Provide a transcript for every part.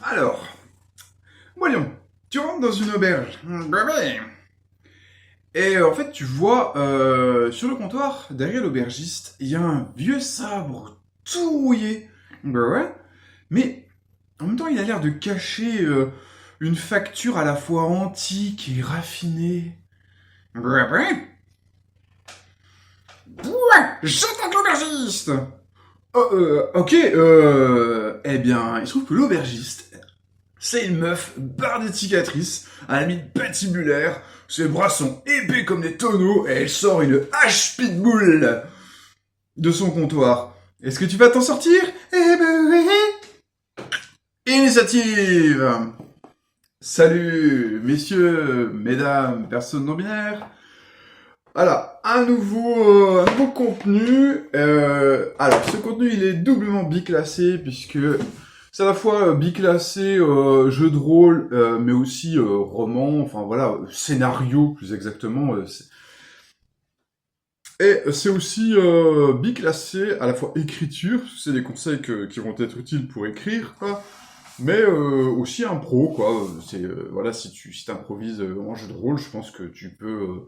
Alors, voyons, tu rentres dans une auberge. Bah ouais. Et en fait, tu vois, sur le comptoir, derrière l'aubergiste, il y a un vieux sabre tout rouillé. Bah ouais. Mais en même temps, il a l'air de cacher une facture à la fois antique et raffinée. Bah ouais. Ouais, j'attaque l'aubergiste. Oh, ok, eh bien, il se trouve que l'aubergiste, c'est une meuf barre des cicatrices, à la limite patibulaire, ses bras sont épais comme des tonneaux, et elle sort une hache pitbull de son comptoir. Est-ce que tu vas t'en sortir? Eh ben oui. Initiative. Salut, messieurs, mesdames, personnes non binaires. Voilà, un nouveau contenu. Alors, ce contenu, il est doublement biclassé, puisque c'est à la fois biclassé jeu de rôle, mais aussi roman, enfin voilà, scénario plus exactement. Et c'est aussi biclassé à la fois écriture, parce que c'est des conseils qui vont être utiles pour écrire, quoi, mais aussi impro, quoi. C'est voilà, si t'improvises en jeu de rôle, je pense que tu peux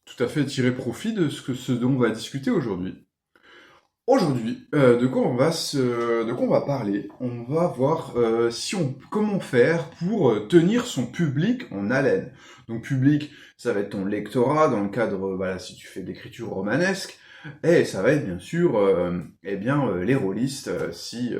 tout à fait tirer profit de ce dont on va discuter aujourd'hui. Aujourd'hui, de quoi on va parler? On va voir comment faire pour tenir son public en haleine. Donc public, ça va être ton lectorat dans le cadre, voilà, si tu fais de l'écriture romanesque, et ça va être bien sûr, les rôlistes si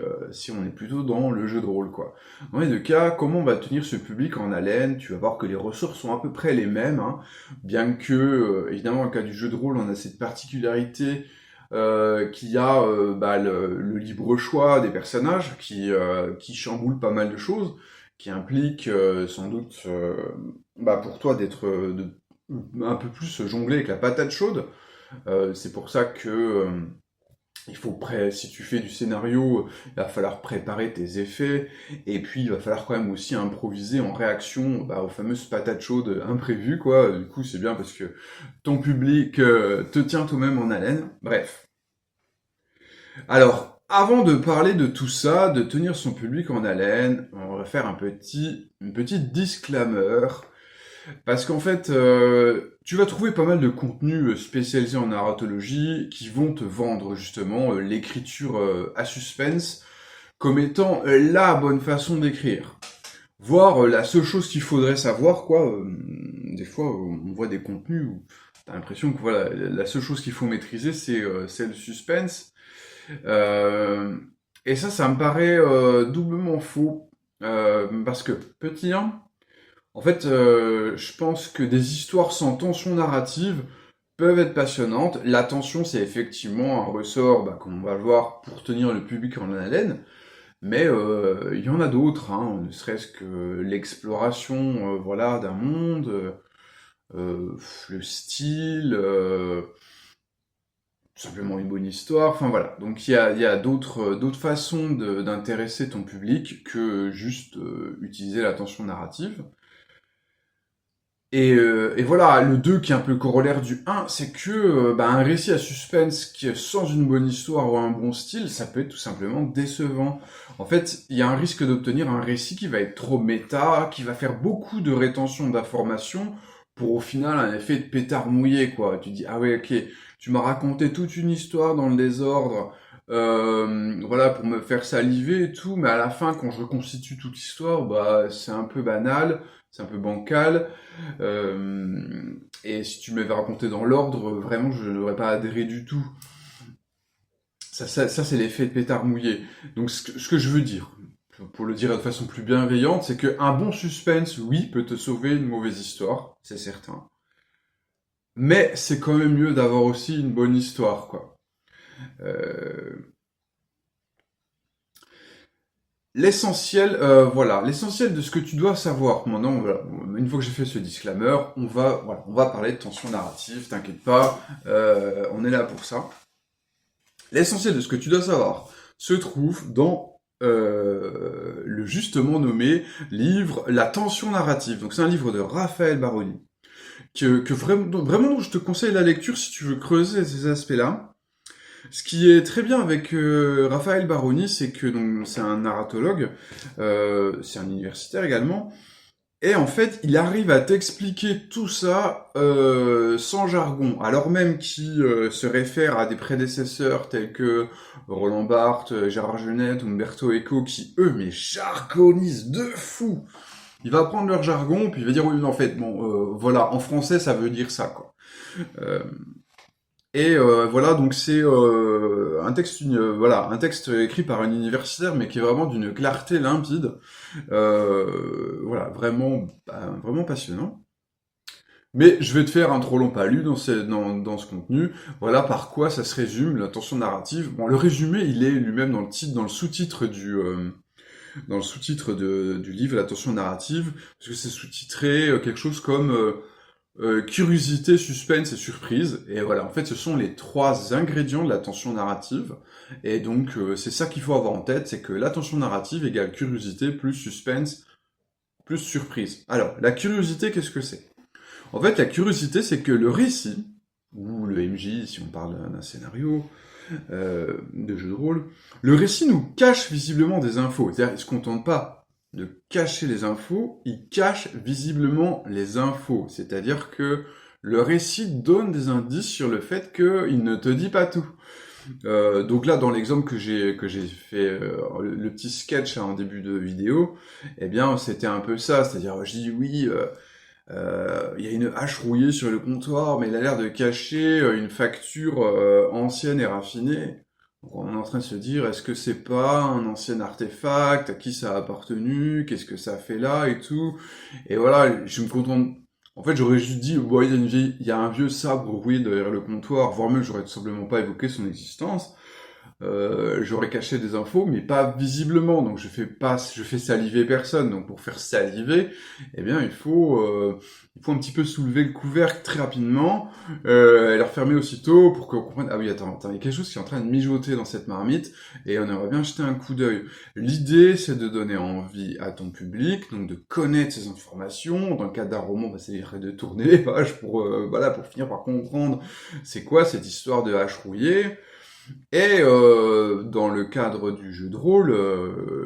on est plutôt dans le jeu de rôle, quoi. Dans les deux cas, comment on va tenir ce public en haleine? Tu vas voir que les ressources sont à peu près les mêmes, hein, bien que évidemment dans le cas du jeu de rôle, on a cette particularité qu'il y a le libre choix des personnages qui chamboule pas mal de choses, qui implique sans doute pour toi un peu plus jongler avec la patate chaude. C'est pour ça que si tu fais du scénario, il va falloir préparer tes effets, et puis il va falloir quand même aussi improviser en réaction aux fameuses patates chaudes imprévues, quoi. Du coup, c'est bien parce que ton public te tient toi-même en haleine. Bref. Alors, avant de parler de tout ça, de tenir son public en haleine, on va faire une petite disclaimer. Parce qu'en fait, tu vas trouver pas mal de contenus spécialisés en narratologie qui vont te vendre justement l'écriture à suspense comme étant la bonne façon d'écrire. Voire la seule chose qu'il faudrait savoir, quoi. Des fois, on voit des contenus où t'as l'impression que voilà, la seule chose qu'il faut maîtriser, c'est le suspense. Euh, et ça me paraît doublement faux. Parce que, petit 1, en fait, je pense que des histoires sans tension narrative peuvent être passionnantes. La tension, c'est effectivement un ressort, comme on va le voir, pour tenir le public en haleine. Mais il y en a d'autres, hein, ne serait-ce que l'exploration voilà, d'un monde, le style, tout simplement une bonne histoire, enfin voilà. Donc il y a d'autres façons d'intéresser ton public que juste utiliser l'attention narrative. Et voilà, le 2 qui est un peu le corollaire du un, c'est que un récit à suspense sans une bonne histoire ou un bon style, ça peut être tout simplement décevant. En fait, il y a un risque d'obtenir un récit qui va être trop méta, qui va faire beaucoup de rétention d'informations pour au final un effet de pétard mouillé, quoi. Tu dis, ah ouais, ok, tu m'as raconté toute une histoire dans le désordre, voilà, pour me faire saliver et tout, mais à la fin, quand je reconstitue toute l'histoire, c'est un peu banal, c'est un peu bancal. Et si tu m'avais raconté dans l'ordre, vraiment, je n'aurais pas adhéré du tout. Ça c'est l'effet de pétard mouillé. Donc, ce que je veux dire, pour le dire de façon plus bienveillante, c'est qu'un bon suspense, oui, peut te sauver une mauvaise histoire, c'est certain. Mais c'est quand même mieux d'avoir aussi une bonne histoire, quoi. Euh, l'essentiel de ce que tu dois savoir. Maintenant, voilà, une fois que j'ai fait ce disclaimer, on va parler de tension narrative. T'inquiète pas, on est là pour ça. L'essentiel de ce que tu dois savoir se trouve dans le justement nommé livre La tension narrative. Donc c'est un livre de Raphaël Baroni que vraiment je te conseille la lecture si tu veux creuser ces aspects-là. Ce qui est très bien avec Raphaël Baroni, c'est que donc c'est un narratologue, c'est un universitaire également, et en fait, il arrive à t'expliquer tout ça sans jargon, alors même qu'il se réfère à des prédécesseurs tels que Roland Barthes, Gérard Genette, Umberto Eco, qui eux, mais jargonisent de fou. Il va prendre leur jargon, puis il va dire oui, mais en fait, bon, voilà, en français, ça veut dire ça, quoi. Euh, voilà, donc c'est un texte écrit par un universitaire, mais qui est vraiment d'une clarté limpide. Voilà, vraiment, vraiment passionnant. Mais je vais te faire un trop long palu dans ce contenu. Voilà par quoi ça se résume, la tension narrative. Bon, le résumé, il est lui-même dans le titre, dans le sous-titre du livre, la tension narrative, parce que c'est sous-titré quelque chose comme curiosité, suspense et surprise. Et voilà, en fait, ce sont les trois ingrédients de la tension narrative. Et donc, c'est ça qu'il faut avoir en tête, c'est que la tension narrative égale curiosité plus suspense plus surprise. Alors, la curiosité, qu'est-ce que c'est? En fait, la curiosité, c'est que le récit, ou le MJ, si on parle d'un scénario, de jeu de rôle, le récit nous cache visiblement des infos. C'est-à-dire, il se contente pas de cacher les infos, il cache visiblement les infos. C'est-à-dire que le récit donne des indices sur le fait qu'il ne te dit pas tout. Donc là, dans l'exemple que j'ai fait, le petit sketch en début de vidéo, eh bien, c'était un peu ça. C'est-à-dire, je dis oui, il y a une hache rouillée sur le comptoir, mais il a l'air de cacher une facture ancienne et raffinée. Donc on est en train de se dire, est-ce que c'est pas un ancien artefact? À qui ça a appartenu? Qu'est-ce que ça fait là et tout? Et voilà, je me contente. En fait, j'aurais juste dit, ouais, il y a un vieux sabre rouillé derrière le comptoir, voire même j'aurais tout simplement pas évoqué son existence. J'aurais caché des infos, mais pas visiblement. Donc je fais saliver personne. Donc pour faire saliver, eh bien il faut un petit peu soulever le couvercle très rapidement et le refermer aussitôt pour qu'on comprenne. Ah oui, attends, il y a quelque chose qui est en train de mijoter dans cette marmite et on aimerait bien jeter un coup d'œil. L'idée, c'est de donner envie à ton public, donc de connaître ces informations. Dans le cadre d'un roman, bah, c'est de tourner les pages pour voilà pour finir par comprendre c'est quoi cette histoire de hache rouillée. Et dans le cadre du jeu de rôle,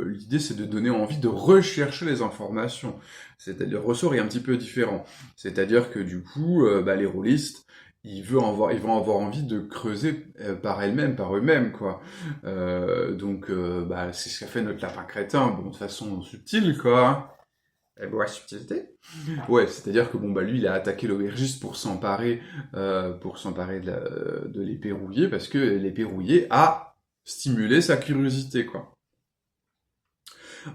l'idée c'est de donner envie de rechercher les informations. C'est-à-dire le ressort est un petit peu différent. C'est-à-dire que du coup, les rôlistes, ils vont avoir envie de creuser par elles-mêmes, par eux-mêmes, quoi. C'est ce qu'a fait notre lapin crétin, bon, de façon subtile, quoi. Elle voit la subtilité. Ouais, c'est-à-dire que bon bah lui il a attaqué l'aubergiste pour s'emparer de l'épée rouillée parce que l'épée rouillée a stimulé sa curiosité quoi.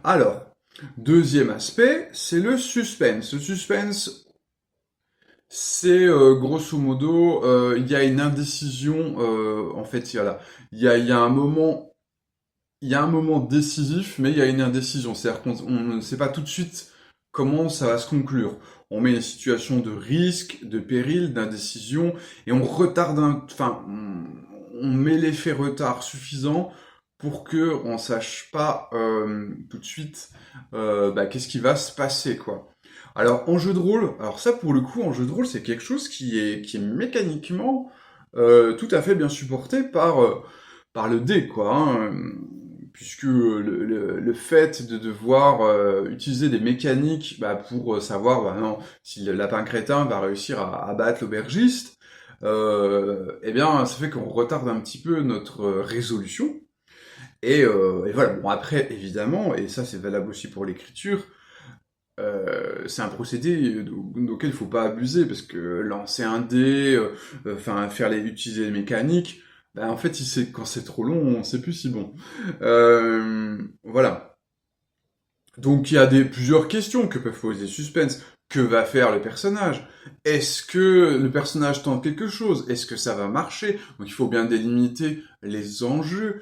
Alors, deuxième aspect, c'est le suspense. Le suspense, c'est grosso modo il y a une indécision en fait voilà, il y a un moment décisif, mais il y a une indécision. C'est-à-dire qu'on ne sait pas tout de suite comment ça va se conclure. On met une situation de risque, de péril, d'indécision, et on retarde on met l'effet retard suffisant pour que on sache pas tout de suite qu'est-ce qui va se passer, quoi. Alors en jeu de rôle, alors ça pour le coup en jeu de rôle c'est quelque chose qui est mécaniquement tout à fait bien supporté par le dé, quoi. Puisque le fait de devoir utiliser des mécaniques pour savoir non, si le lapin crétin va réussir à battre l'aubergiste, eh bien, ça fait qu'on retarde un petit peu notre résolution. Et voilà, bon après, évidemment, et ça c'est valable aussi pour l'écriture, c'est un procédé auquel il faut pas abuser, parce que lancer un dé, utiliser les mécaniques, en fait, quand c'est trop long, on sait plus si bon. Voilà. Donc il y a plusieurs questions que peuvent poser Suspense. Que va faire le personnage? Est-ce que le personnage tente quelque chose? Est-ce que ça va marcher? Donc il faut bien délimiter les enjeux.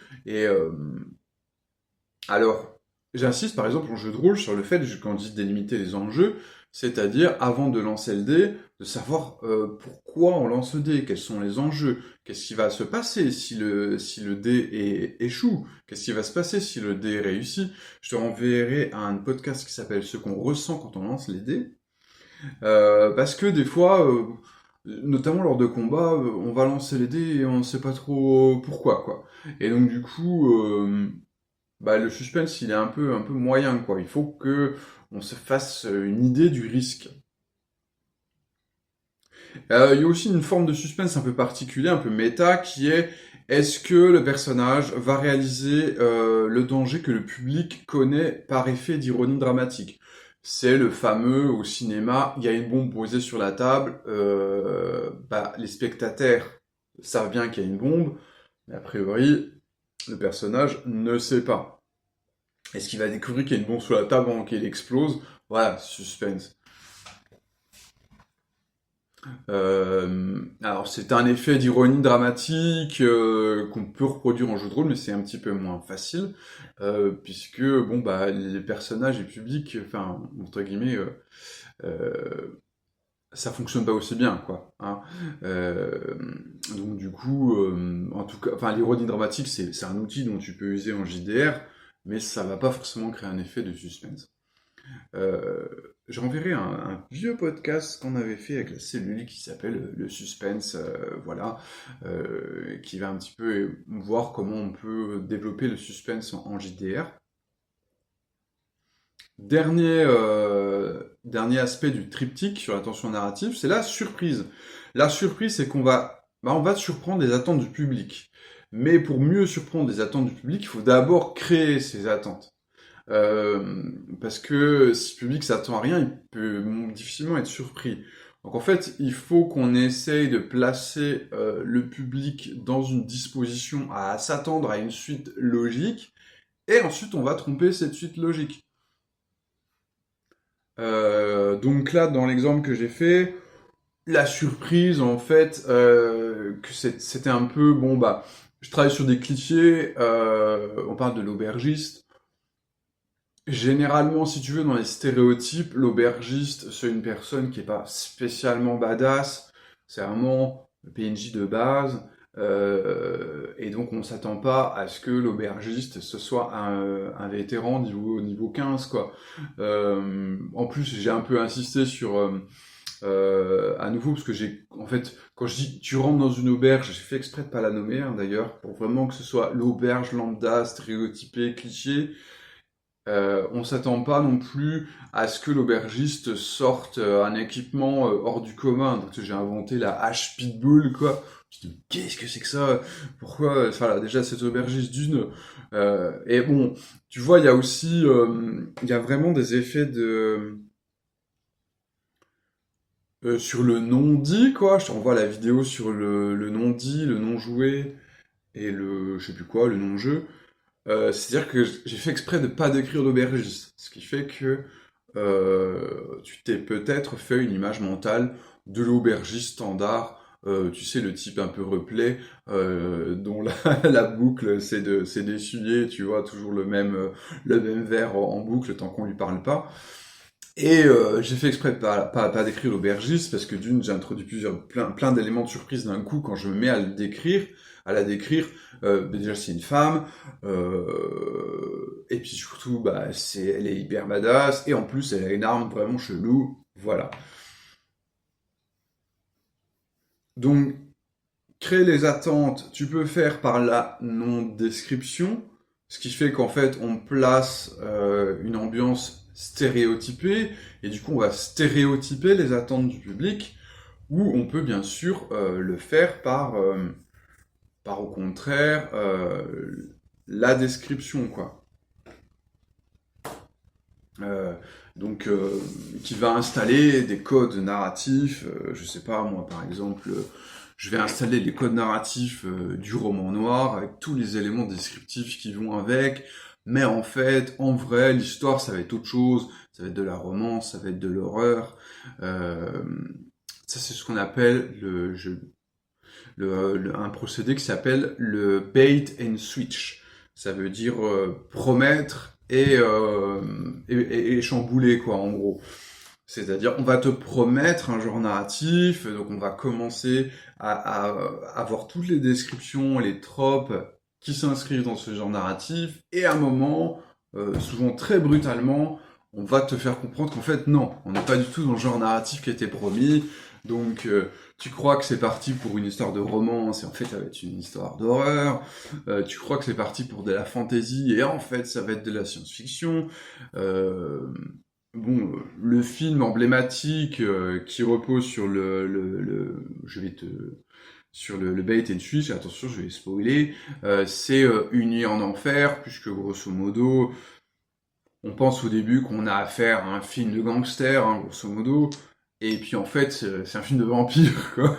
Alors, j'insiste par exemple en jeu de rôle sur le fait, quand je dis délimiter les enjeux, c'est-à-dire avant de lancer le dé, de savoir pourquoi on lance le dé, quels sont les enjeux, qu'est-ce qui va se passer si le dé échoue, qu'est-ce qui va se passer si le dé réussit. Je te renverrai à un podcast qui s'appelle Ce qu'on ressent quand on lance les dés, parce que des fois, notamment lors de combats, on va lancer les dés et on ne sait pas trop pourquoi, quoi. Et donc du coup, bah, le suspense, il est un peu moyen, quoi. Il faut que on se fasse une idée du risque. Il y a aussi une forme de suspense un peu particulière, un peu méta, qui est est-ce que le personnage va réaliser le danger que le public connaît par effet d'ironie dramatique? C'est le fameux au cinéma, il y a une bombe posée sur la table, bah, les spectateurs savent bien qu'il y a une bombe, mais a priori, le personnage ne sait pas. Est-ce qu'il va découvrir qu'il y a une bombe sur la table avant qu'elle explose? Voilà, suspense. Alors c'est un effet d'ironie dramatique qu'on peut reproduire en jeu de rôle, mais c'est un petit peu moins facile puisque bon bah les personnages et le public, enfin entre guillemets, ça fonctionne pas aussi bien quoi. Hein. Euh, donc du coup, en tout cas, enfin l'ironie dramatique c'est un outil dont tu peux user en JDR, mais ça va pas forcément créer un effet de suspense. Euh, je renverrai un vieux podcast qu'on avait fait avec la cellule qui s'appelle Le Suspense, voilà, qui va un petit peu voir comment on peut développer le suspense en JDR. Dernier aspect du triptyque sur la tension narrative, c'est la surprise. La surprise, c'est on va surprendre les attentes du public. Mais pour mieux surprendre les attentes du public, il faut d'abord créer ces attentes. Parce que si le public s'attend à rien, il peut difficilement être surpris. Donc en fait, il faut qu'on essaye de placer le public dans une disposition à s'attendre à une suite logique, et ensuite on va tromper cette suite logique. Donc là, dans l'exemple que j'ai fait, la surprise, en fait, que c'était un peu, bon bah, je travaille sur des clichés, on parle de l'aubergiste. Généralement, si tu veux, dans les stéréotypes, l'aubergiste, c'est une personne qui est pas spécialement badass. C'est vraiment le PNJ de base. Et donc, on s'attend pas à ce que l'aubergiste, ce soit un vétéran niveau 15, quoi. En plus, j'ai un peu insisté sur... à nouveau, parce que en fait, quand je dis tu rentres dans une auberge, j'ai fait exprès de pas la nommer, hein, d'ailleurs, pour vraiment que ce soit l'auberge lambda, stéréotypée, cliché. On s'attend pas non plus à ce que l'aubergiste sorte un équipement hors du commun. Donc j'ai inventé la hache pitbull, quoi. Je dis, qu'est-ce que c'est que ça? Pourquoi? Enfin là, déjà cette aubergiste d'une. Et bon, tu vois, il y a aussi, il y a vraiment des effets de sur le non-dit, quoi. Je te renvoie la vidéo sur le non-dit, le non-joué et le, je sais plus quoi, le non-jeu. C'est-à-dire que j'ai fait exprès de pas décrire l'aubergiste, ce qui fait que tu t'es peut-être fait une image mentale de l'aubergiste standard, tu sais, le type un peu replay, dont la boucle c'est d'essuyer, tu vois, toujours le même verre en boucle tant qu'on lui parle pas. Et j'ai fait exprès de pas décrire l'aubergiste parce que d'une, j'ai introduit plein d'éléments de surprise d'un coup quand je me mets à la décrire. Déjà c'est une femme, et puis surtout bah elle est hyper badass et en plus elle a une arme vraiment chelou. Voilà. Donc créer les attentes, tu peux faire par la non-description, ce qui fait qu'en fait on place une ambiance stéréotypée, et du coup on va stéréotyper les attentes du public, ou on peut bien sûr le faire par au contraire la description, quoi. Euh, donc, qui va installer des codes narratifs, je sais pas, moi par exemple, je vais installer les codes narratifs du roman noir avec tous les éléments descriptifs qui vont avec, mais en fait, en vrai, l'histoire ça va être autre chose, ça va être de la romance, ça va être de l'horreur, euh, ça c'est ce qu'on appelle un procédé qui s'appelle le bait and switch. Ça veut dire promettre et chambouler, quoi, en gros. C'est-à-dire, on va te promettre un genre narratif, donc on va commencer à avoir toutes les descriptions, les tropes qui s'inscrivent dans ce genre narratif, et à un moment, souvent très brutalement, on va te faire comprendre qu'en fait, non, on n'est pas du tout dans le genre narratif qui était promis. Donc, tu crois que c'est parti pour une histoire de romance, et en fait, ça va être une histoire d'horreur. Tu crois que c'est parti pour de la fantasy, et en fait, ça va être de la science-fiction. Bon, le film emblématique qui repose sur je vais te sur le bait and switch, attention, je vais spoiler, c'est Une nuit en enfer, puisque grosso modo, on pense au début qu'on a affaire à un film de gangster, hein, grosso modo, et puis en fait, c'est un film de vampire, quoi.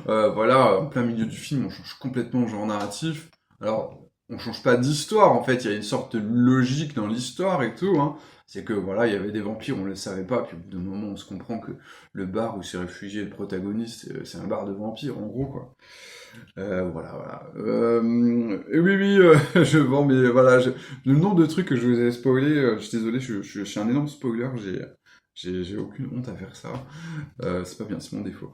Voilà, en plein milieu du film, on change complètement le genre narratif. Alors, on change pas d'histoire, en fait, il y a une sorte de logique dans l'histoire et tout, hein. C'est que, voilà, il y avait des vampires, on le savait pas, puis au bout d'un moment, on se comprend que le bar où s'est réfugié le protagoniste, c'est un bar de vampires, en gros, quoi. Voilà. Et oui, oui, je vends, mais voilà, le nombre de trucs que je vous ai spoilé, je suis désolé, je suis un énorme spoiler, j'ai aucune honte à faire ça. C'est pas bien, c'est mon défaut.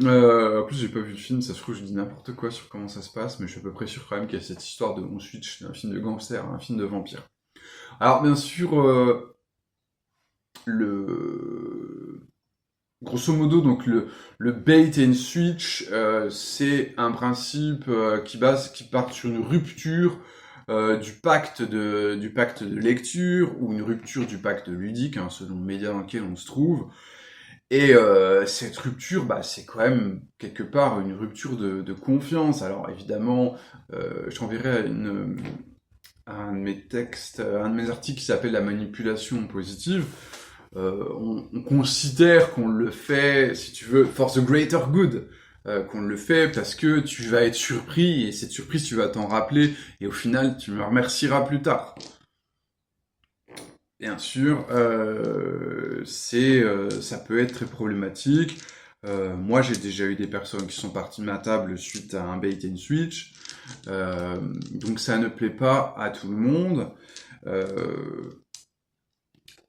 En plus, j'ai pas vu le film, ça se trouve, je dis n'importe quoi sur comment ça se passe, mais je suis à peu près sûr quand même qu'il y a cette histoire de on switch d'un film de gangster à un film de vampire. Alors, bien sûr, le grosso modo, donc le bait and switch, c'est un principe qui part sur une rupture du pacte de lecture ou une rupture du pacte ludique, hein, selon le média dans lequel on se trouve. Et cette rupture, bah, c'est quand même quelque part une rupture de confiance. Alors évidemment, je t'enverrai un de mes textes, un de mes articles qui s'appelle La manipulation positive. On considère qu'on le fait, si tu veux, for the greater good, qu'on le fait parce que tu vas être surpris, et cette surprise, tu vas t'en rappeler, et au final, tu me remercieras plus tard. Bien sûr, ça peut être très problématique. Moi, j'ai déjà eu des personnes qui sont parties de ma table suite à un bait and switch. Donc ça ne plaît pas à tout le monde.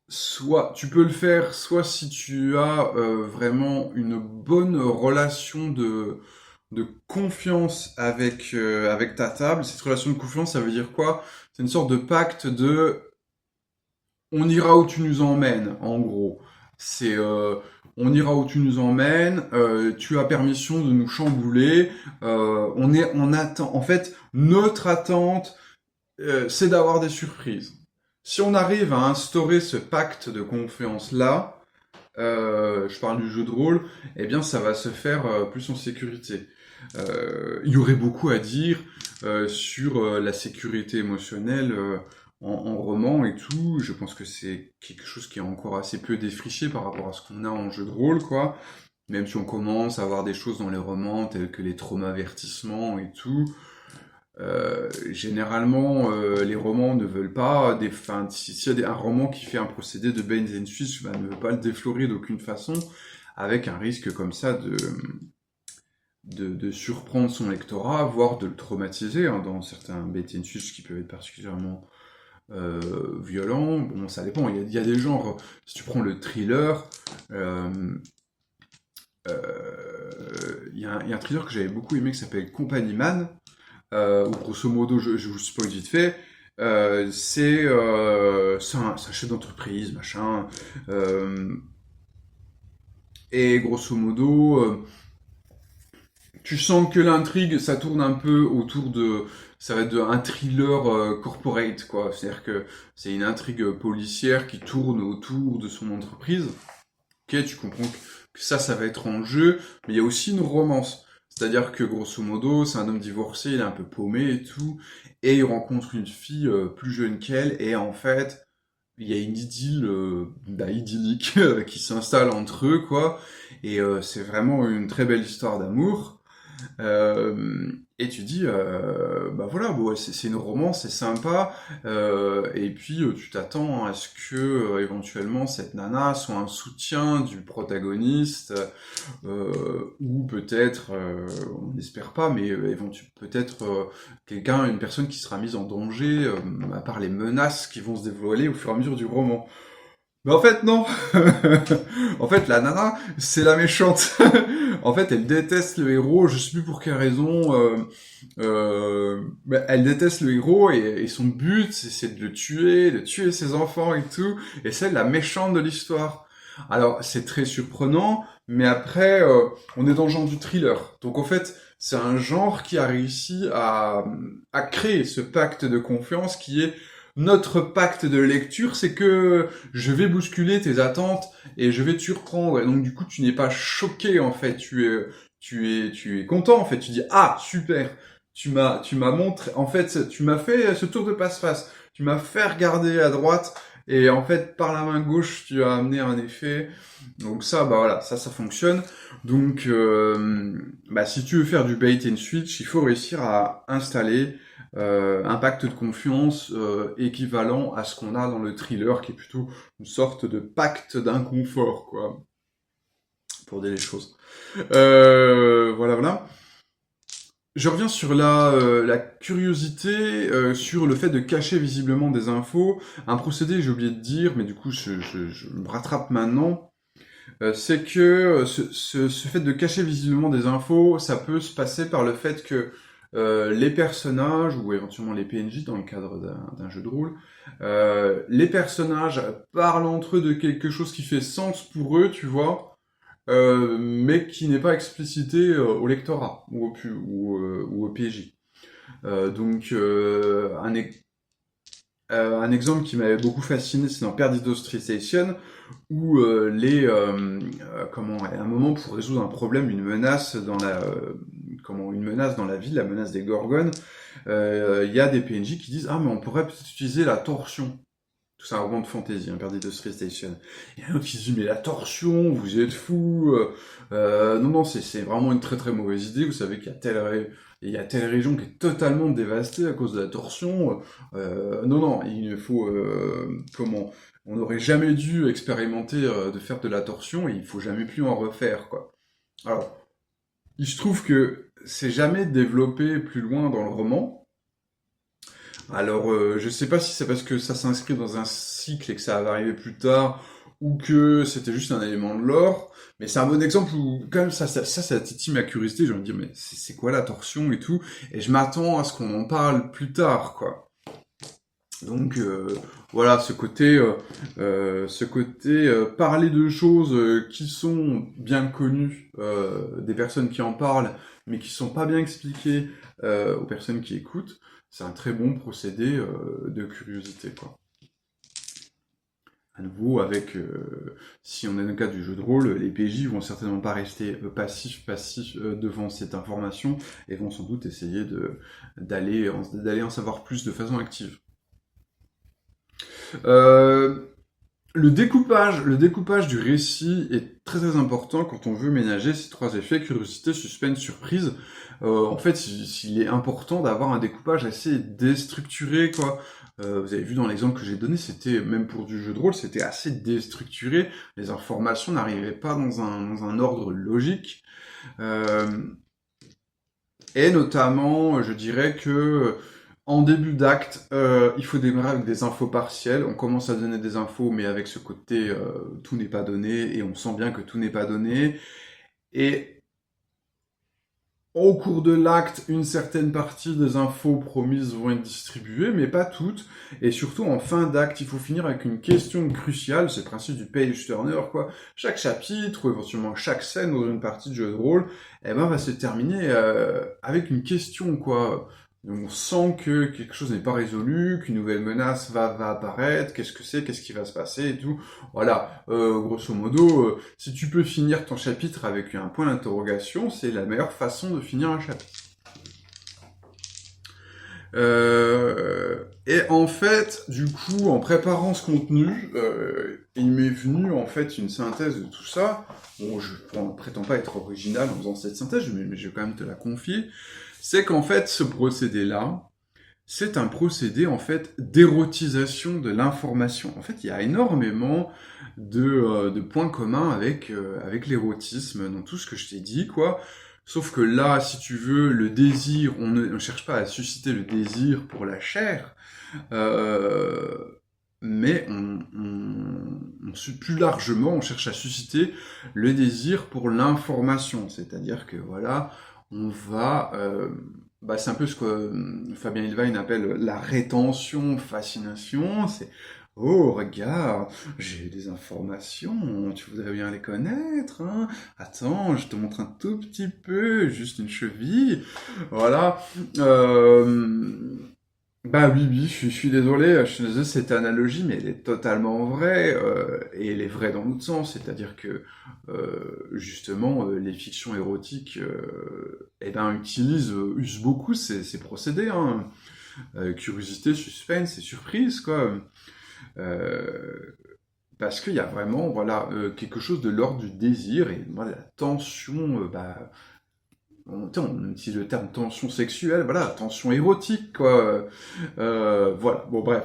Soit tu peux le faire, soit si tu as vraiment une bonne relation de confiance avec ta table. Cette relation de confiance, ça veut dire quoi? C'est une sorte de pacte de on ira où tu nous emmènes, en gros. C'est on ira où tu nous emmènes, tu as permission de nous chambouler, on attend. En fait, notre attente, c'est d'avoir des surprises. Si on arrive à instaurer ce pacte de confiance-là, je parle du jeu de rôle, eh bien ça va se faire plus en sécurité. Il y aurait beaucoup à dire sur la sécurité émotionnelle en roman et tout. Je pense que c'est quelque chose qui est encore assez peu défriché par rapport à ce qu'on a en jeu de rôle, quoi. Même si on commence à avoir des choses dans les romans tels que les traumavertissements et tout. Généralement, les romans ne veulent pas s'il y a un roman qui fait un procédé de bait and switch, bah, ne veut pas le déflorer d'aucune façon, avec un risque comme ça de surprendre son lectorat, voire de le traumatiser, hein, dans certains bait and switch qui peuvent être particulièrement violents. Bon, ça dépend, il y a des genres, si tu prends le thriller, il y a un thriller que j'avais beaucoup aimé qui s'appelle Company Man, où grosso modo, je vous spoil vite fait, c'est un chef d'entreprise, machin, et grosso modo, tu sens que l'intrigue, ça tourne un peu autour ça va être un thriller corporate, quoi. C'est-à-dire que c'est une intrigue policière qui tourne autour de son entreprise. Ok, tu comprends que ça va être en jeu, mais il y a aussi une romance. C'est-à-dire que grosso modo, c'est un homme divorcé, il est un peu paumé et tout, et il rencontre une fille plus jeune qu'elle, et en fait, il y a une idylle idyllique qui s'installe entre eux, quoi, et c'est vraiment une très belle histoire d'amour. Et tu dis, bah voilà, bon, ouais, c'est une romance, c'est sympa, et puis tu t'attends à ce que éventuellement cette nana soit un soutien du protagoniste, ou peut-être, on n'espère pas, mais peut-être une personne qui sera mise en danger par les menaces qui vont se dévoiler au fur et à mesure du roman. Mais en fait, non. En fait, la nana, c'est la méchante. En fait, elle déteste le héros, je sais plus pour quelle raison. Mais elle déteste le héros et son but, c'est de le tuer, de tuer ses enfants et tout. Et c'est la méchante de l'histoire. Alors, c'est très surprenant, mais après, on est dans le genre du thriller. Donc en fait, c'est un genre qui a réussi à créer ce pacte de confiance qui est notre pacte de lecture, c'est que je vais bousculer tes attentes et je vais te surprendre. Et donc du coup, tu n'es pas choqué en fait, tu es content en fait. Tu dis ah super, tu m'as montré, en fait, tu m'as fait ce tour de passe-face, tu m'as fait regarder à droite et en fait par la main gauche, tu as amené un effet. Donc ça, bah voilà, ça fonctionne. Donc bah si tu veux faire du bait and switch, il faut réussir à installer un pacte de confiance équivalent à ce qu'on a dans le thriller, qui est plutôt une sorte de pacte d'inconfort, quoi, pour dire les choses. Voilà, voilà. Je reviens sur la curiosité, sur le fait de cacher visiblement des infos. Un procédé que j'ai oublié de dire, mais du coup je me rattrape maintenant. C'est que ce fait de cacher visiblement des infos, ça peut se passer par le fait que les personnages, ou éventuellement les PNJ dans le cadre d'un jeu de rôle, les personnages parlent entre eux de quelque chose qui fait sens pour eux, tu vois, mais qui n'est pas explicité au lectorat ou au PJ. Donc un exemple qui m'avait beaucoup fasciné, c'est dans Perdido Street Station, où comment, à un moment pour résoudre un problème, une menace dans une menace dans la ville, la menace des Gorgones, il y a des PNJ qui disent ah mais on pourrait peut-être utiliser la torsion. Tout ça, un roman de fantasy, hein, Perdido Street Station. Il y a un autre qui se dit mais la torsion, vous êtes fous. Non, c'est vraiment une très très mauvaise idée. Vous savez qu'il y a telle région qui est totalement dévastée à cause de la torsion. Non, il faut comment on n'aurait jamais dû expérimenter de faire de la torsion et il faut jamais plus en refaire, quoi. Alors, il se trouve que c'est jamais développé plus loin dans le roman. Alors, je sais pas si c'est parce que ça s'inscrit dans un cycle et que ça va arriver plus tard, ou que c'était juste un élément de lore, mais c'est un bon exemple où, quand même, ça titille ma curiosité, j'ai envie de dire, mais c'est quoi la torsion et tout, et je m'attends à ce qu'on en parle plus tard, quoi. Donc, voilà, ce côté parler de choses qui sont bien connues, des personnes qui en parlent, mais qui sont pas bien expliquées aux personnes qui écoutent, c'est un très bon procédé de curiosité, quoi. À nouveau, si on est dans le cas du jeu de rôle, les PJ vont certainement pas rester passifs devant cette information et vont sans doute essayer d'aller en savoir plus de façon active. Le découpage du récit est très très important quand on veut ménager ces trois effets, curiosité, suspense, surprise. En fait, il est important d'avoir un découpage assez déstructuré, quoi. Vous avez vu dans l'exemple que j'ai donné, c'était, même pour du jeu de rôle, c'était assez déstructuré. Les informations n'arrivaient pas dans un ordre logique. Euh, et notamment, je dirais que en début d'acte, il faut démarrer avec des infos partielles. On commence à donner des infos, mais avec ce côté tout n'est pas donné, et on sent bien que tout n'est pas donné. Et au cours de l'acte, une certaine partie des infos promises vont être distribuées, mais pas toutes. Et surtout, en fin d'acte, il faut finir avec une question cruciale, c'est le principe du page turner, quoi. Chaque chapitre, ou éventuellement chaque scène dans une partie de jeu de rôle, va se terminer avec une question, quoi. On sent que quelque chose n'est pas résolu, qu'une nouvelle menace va apparaître, qu'est-ce que c'est, qu'est-ce qui va se passer et tout. Voilà, grosso modo, si tu peux finir ton chapitre avec un point d'interrogation, c'est la meilleure façon de finir un chapitre. Et en fait, du coup, en préparant ce contenu, il m'est venu en fait une synthèse de tout ça. Bon, je ne prétends pas être original en faisant cette synthèse, mais je vais quand même te la confier. C'est qu'en fait, ce procédé-là, c'est un procédé en fait d'érotisation de l'information. En fait, il y a énormément de points communs avec l'érotisme dans tout ce que je t'ai dit, quoi. Sauf que là, si tu veux, le désir, on ne cherche pas à susciter le désir pour la chair, mais on plus largement, on cherche à susciter le désir pour l'information. C'est-à-dire que voilà, on va... c'est un peu ce que Fabien Hilvain appelle la rétention, fascination. C'est oh, regarde, j'ai des informations, tu voudrais bien les connaître, hein? Attends, je te montre un tout petit peu, juste une cheville. Voilà. Oui, je suis désolé, cette analogie, mais elle est totalement vraie, et elle est vraie dans l'autre sens, c'est-à-dire que, justement, les fictions érotiques, usent beaucoup ces procédés, hein. Curiosité, suspense et surprise, quoi. Parce qu'il y a vraiment, voilà, quelque chose de l'ordre du désir, et moi, la tension, on utilise le terme tension sexuelle, voilà, tension érotique, quoi. Voilà, bon, bref.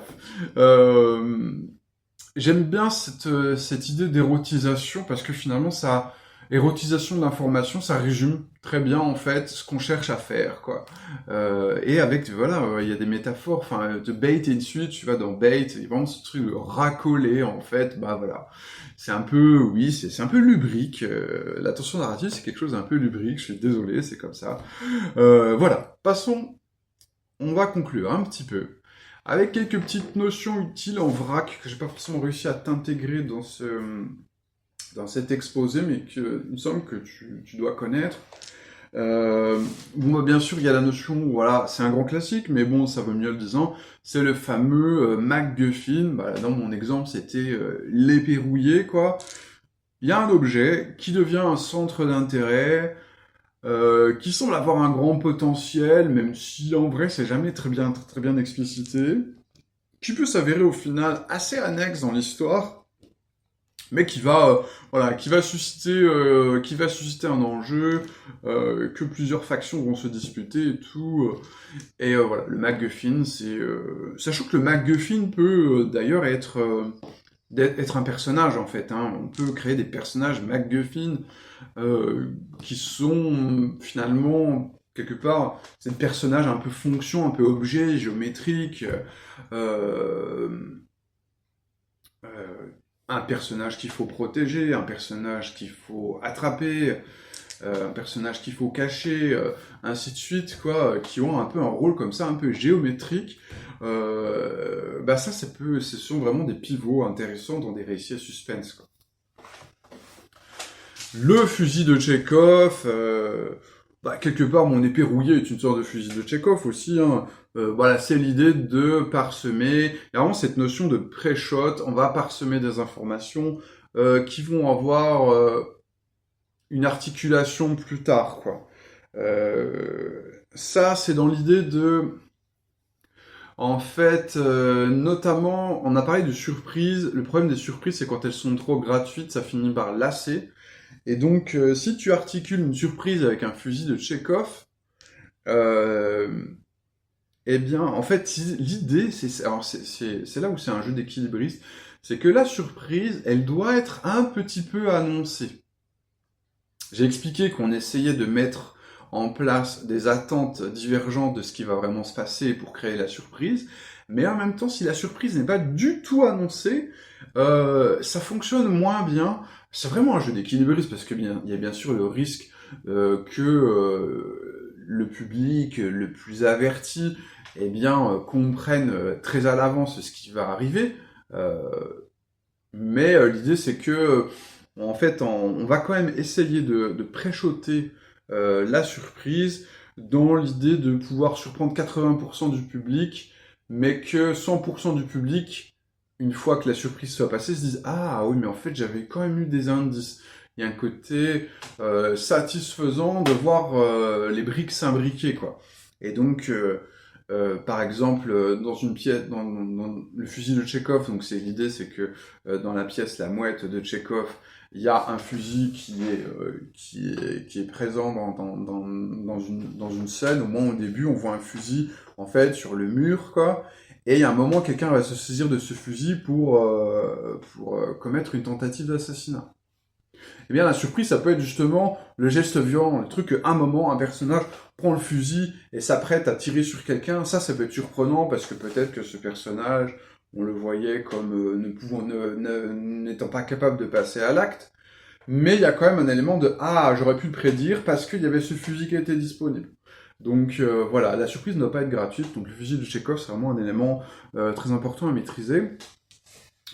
J'aime bien cette idée d'érotisation, parce que finalement, érotisation de l'information, ça résume très bien, en fait, ce qu'on cherche à faire, quoi. Et avec, voilà, il y a des métaphores, enfin, de bait and switch, tu vas dans bait, il y a vraiment ce truc de racoler, en fait, voilà. C'est un peu, oui, c'est un peu lubrique. La tension narrative, c'est quelque chose d'un peu lubrique, je suis désolé, c'est comme ça. Voilà, passons, on va conclure un petit peu avec quelques petites notions utiles en vrac que j'ai pas forcément réussi à t'intégrer dans cet exposé, mais que il me semble que tu dois connaître. Bien sûr, il y a la notion, voilà, c'est un grand classique, mais bon, ça vaut mieux le disant, c'est le fameux MacGuffin. Dans mon exemple, c'était l'épée rouillée, quoi. Il y a un objet qui devient un centre d'intérêt, qui semble avoir un grand potentiel, même si en vrai c'est jamais très bien explicité, qui peut s'avérer au final assez annexe dans l'histoire, mais qui va susciter un enjeu, que plusieurs factions vont se disputer et tout. Voilà, le MacGuffin, sachant que le MacGuffin peut d'ailleurs être un personnage en fait, hein. On peut créer des personnages MacGuffin qui sont finalement quelque part c'est des personnages un peu fonction, un peu objet, géométrique, un personnage qu'il faut protéger, un personnage qu'il faut attraper, un personnage qu'il faut cacher, ainsi de suite, quoi, qui ont un peu un rôle comme ça, un peu géométrique. Ce sont vraiment des pivots intéressants dans des récits à suspense, quoi. Le fusil de Tchekhov, quelque part, mon épée rouillée est une sorte de fusil de Tchekhov aussi, hein. C'est l'idée de parsemer. Il y a vraiment cette notion de pré-shot. On va parsemer des informations qui vont avoir une articulation plus tard, quoi. Ça, c'est dans l'idée de... En fait, notamment, on a parlé de surprises. Le problème des surprises, c'est quand elles sont trop gratuites, ça finit par lasser. Et donc, si tu articules une surprise avec un fusil de Tchekhov, en fait, l'idée, c'est là où c'est un jeu d'équilibriste, c'est que la surprise, elle doit être un petit peu annoncée. J'ai expliqué qu'on essayait de mettre en place des attentes divergentes de ce qui va vraiment se passer pour créer la surprise, mais en même temps, si la surprise n'est pas du tout annoncée, ça fonctionne moins bien. C'est vraiment un jeu d'équilibriste parce que il y a bien sûr le risque que le public le plus averti, comprenne très à l'avance ce qui va arriver. Mais l'idée c'est que en fait, on va quand même essayer de pré-shotter la surprise dans l'idée de pouvoir surprendre 80% du public, mais que 100% du public, une fois que la surprise soit passée, se dise « Ah oui, mais en fait, j'avais quand même eu des indices. » Il y a un côté satisfaisant de voir les briques s'imbriquer, quoi. Et donc, par exemple, dans une pièce, dans le fusil de Tchekhov, donc l'idée, c'est que dans la pièce La Mouette de Tchekhov, il y a un fusil qui est présent dans une scène. Au moins, au début, on voit un fusil, en fait, sur le mur, quoi. Et il y a un moment, quelqu'un va se saisir de ce fusil pour commettre une tentative d'assassinat. Eh bien, la surprise, ça peut être justement le geste violent, le truc qu'à un moment, un personnage prend le fusil et s'apprête à tirer sur quelqu'un. Ça peut être surprenant parce que peut-être que ce personnage on le voyait comme n'étant pas capable de passer à l'acte. Mais il y a quand même un élément de «Ah, j'aurais pu le prédire parce qu'il y avait ce fusil qui était disponible». Donc voilà, la surprise ne doit pas être gratuite, donc le fusil de Chekhov, c'est vraiment un élément très important à maîtriser.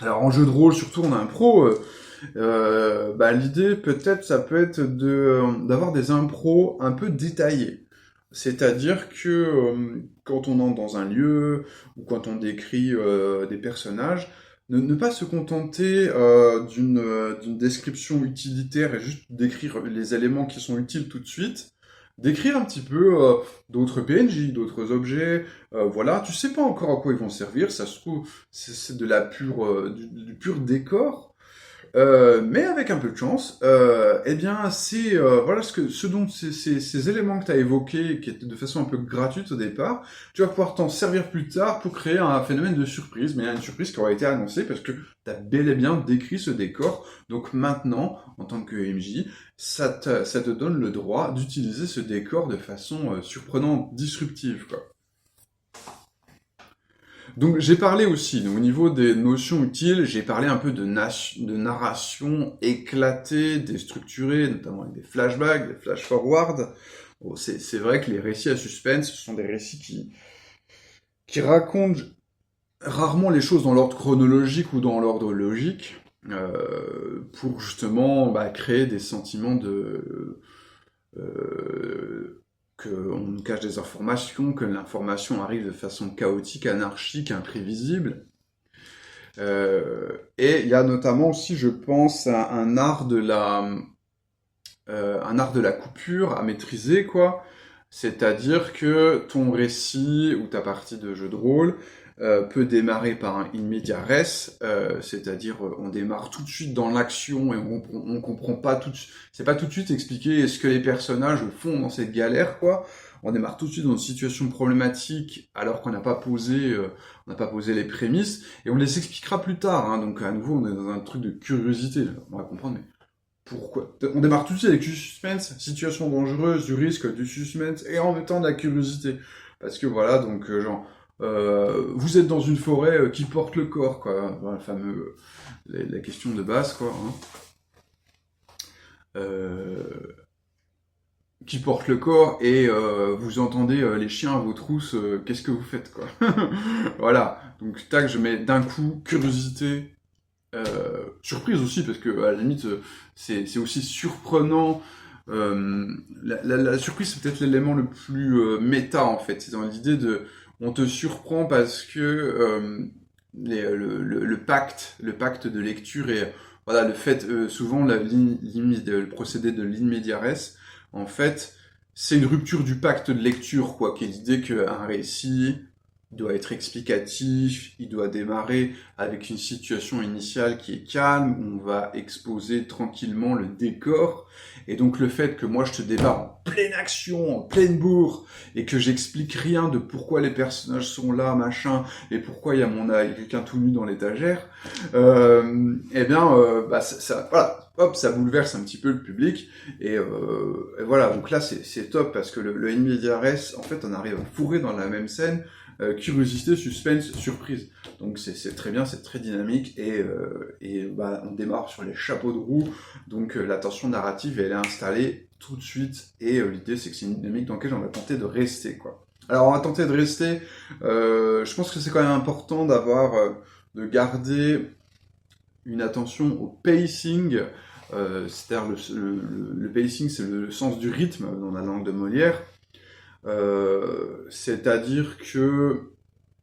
Alors en jeu de rôle, surtout, on a un pro, l'idée peut-être, ça peut être d'avoir des impros un peu détaillés. C'est-à-dire que quand on entre dans un lieu, ou quand on décrit des personnages, ne pas se contenter d'une description utilitaire et juste décrire les éléments qui sont utiles tout de suite, décrire un petit peu d'autres PNJ, d'autres objets, voilà, tu sais pas encore à quoi ils vont servir, ça se trouve, c'est de la du pur décor, mais avec un peu de chance, eh bien, c'est voilà ce dont ces éléments que tu as évoqués, qui étaient de façon un peu gratuite au départ, tu vas pouvoir t'en servir plus tard pour créer un phénomène de surprise, mais une surprise qui aura été annoncée parce que tu as bel et bien décrit ce décor. Donc maintenant, en tant que MJ, ça te donne le droit d'utiliser ce décor de façon surprenante, disruptive, quoi. Donc j'ai parlé aussi, donc, au niveau des notions utiles, j'ai parlé un peu de narration éclatée, déstructurée, notamment avec des flashbacks, des flash-forward. Bon, c'est vrai que les récits à suspense, ce sont des récits qui racontent rarement les choses dans l'ordre chronologique ou dans l'ordre logique, pour justement créer des sentiments qu'on nous cache des informations, que l'information arrive de façon chaotique, anarchique, imprévisible. Et il y a notamment aussi, je pense, un art de la coupure à maîtriser, quoi. C'est-à-dire que ton récit ou ta partie de jeu de rôle peut démarrer par un in media res, c'est-à-dire on démarre tout de suite dans l'action et on comprend pas c'est pas tout de suite expliquer ce que les personnages font dans cette galère, quoi. On démarre tout de suite dans une situation problématique alors qu'on n'a pas posé les prémices et on les expliquera plus tard, hein. Donc à nouveau on est dans un truc de curiosité, on va comprendre, mais pourquoi? On démarre tout de suite avec du suspense, situation dangereuse, du risque, du suspense, et en même temps de la curiosité. Parce que voilà, donc vous êtes dans une forêt qui porte le corps, quoi. Voilà, la question de base, quoi. Hein. Qui porte le corps et vous entendez les chiens à vos trousses, qu'est-ce que vous faites, quoi. Voilà, donc tac, je mets d'un coup curiosité, surprise aussi, parce que à la limite, c'est aussi surprenant. La surprise, c'est peut-être l'élément le plus méta, en fait. C'est dans l'idée de... On te surprend parce que le pacte de lecture et voilà, le fait, souvent, le procédé de l'in media res, en fait, c'est une rupture du pacte de lecture, quoi, qui est l'idée qu'un récit doit être explicatif, il doit démarrer avec une situation initiale qui est calme, où on va exposer tranquillement le décor, et donc le fait que moi je te démarre en pleine action, en pleine bourre, et que j'explique rien de pourquoi les personnages sont là, machin, et pourquoi il y a quelqu'un tout nu dans l'étagère, voilà, hop, ça bouleverse un petit peu le public, et voilà, donc là c'est top, parce que le in media res, en fait, on arrive à fourrer dans la même scène, curiosité, suspense, surprise. Donc c'est très bien, c'est très dynamique et on démarre sur les chapeaux de roue. Donc la tension narrative elle est installée tout de suite et l'idée c'est que c'est une dynamique dans laquelle on va tenter de rester, quoi. Alors on va tenter de rester. Je pense que c'est quand même important de garder une attention au pacing. C'est-à-dire le pacing, c'est le sens du rythme dans la langue de Molière. C'est-à-dire que,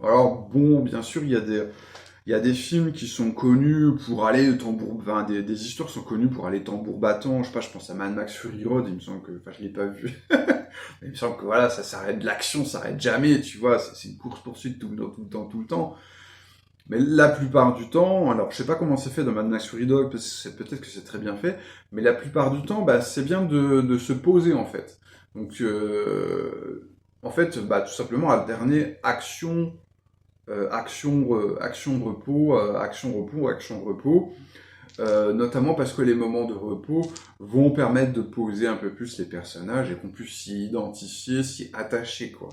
alors bon, bien sûr, il y a des films qui sont connus pour aller des histoires sont connues pour aller tambour battant. Je sais pas, je pense à Mad Max Fury Road, il me semble que, enfin, je l'ai pas vu. Il me semble que voilà, ça s'arrête, l'action s'arrête jamais, tu vois, c'est une course-poursuite tout le temps. Mais la plupart du temps, alors je sais pas comment c'est fait dans Mad Max Fury Road, peut-être que c'est très bien fait, mais la plupart du temps, c'est bien de se poser en fait. Donc, en fait, tout simplement alterner action, repos, action, repos, notamment parce que les moments de repos vont permettre de poser un peu plus les personnages et qu'on puisse s'y identifier, s'y attacher, quoi.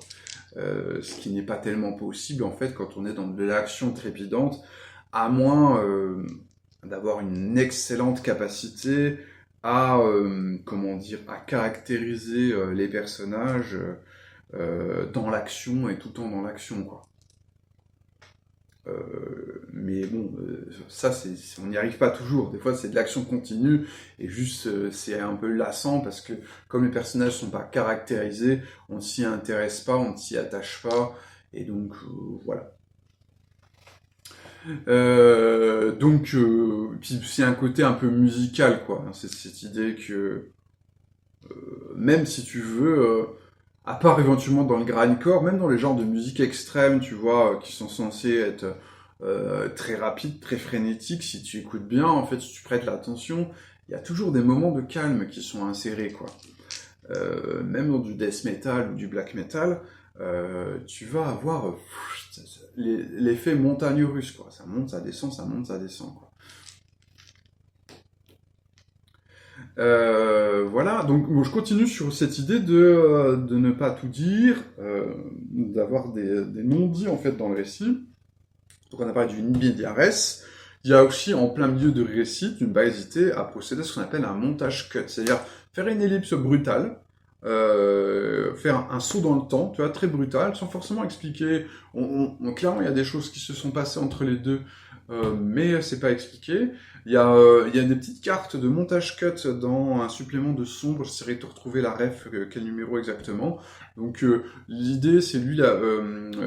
ce qui n'est pas tellement possible en fait quand on est dans de l'action trépidante, à moins d'avoir une excellente capacité à, comment dire, à caractériser les personnages dans l'action et tout le temps dans l'action, quoi. Mais bon, ça, on n'y arrive pas toujours. Des fois, c'est de l'action continue et juste, c'est un peu lassant parce que comme les personnages sont pas caractérisés, on ne s'y intéresse pas, on ne s'y attache pas, et donc voilà. Puis c'est un côté un peu musical, quoi. C'est cette idée que même si tu veux, à part éventuellement dans le grindcore, même dans les genres de musique extrême, tu vois, qui sont censés être très rapides, très frénétiques, si tu écoutes bien, en fait, si tu prêtes l'attention, il y a toujours des moments de calme qui sont insérés, quoi. Même dans du death metal ou du black metal, tu vas avoir l'effet montagne russe, quoi. Ça monte, ça descend, ça monte, ça descend, quoi. Voilà, donc bon, je continue sur cette idée de ne pas tout dire, d'avoir des non-dits en fait dans le récit. Donc on a parlé du in media res. Il y a aussi en plein milieu de récit, tu ne pas hésiter à procéder à ce qu'on appelle un montage cut, c'est-à-dire faire une ellipse brutale, faire un saut dans le temps, tu vois, très brutal, sans forcément expliquer. Clairement, il y a des choses qui se sont passées entre les deux, mais c'est pas expliqué. Il y a des petites cartes de montage cut dans un supplément de Sombre. J'essaierai de te retrouver la ref, quel numéro exactement. Donc l'idée, c'est lui, là,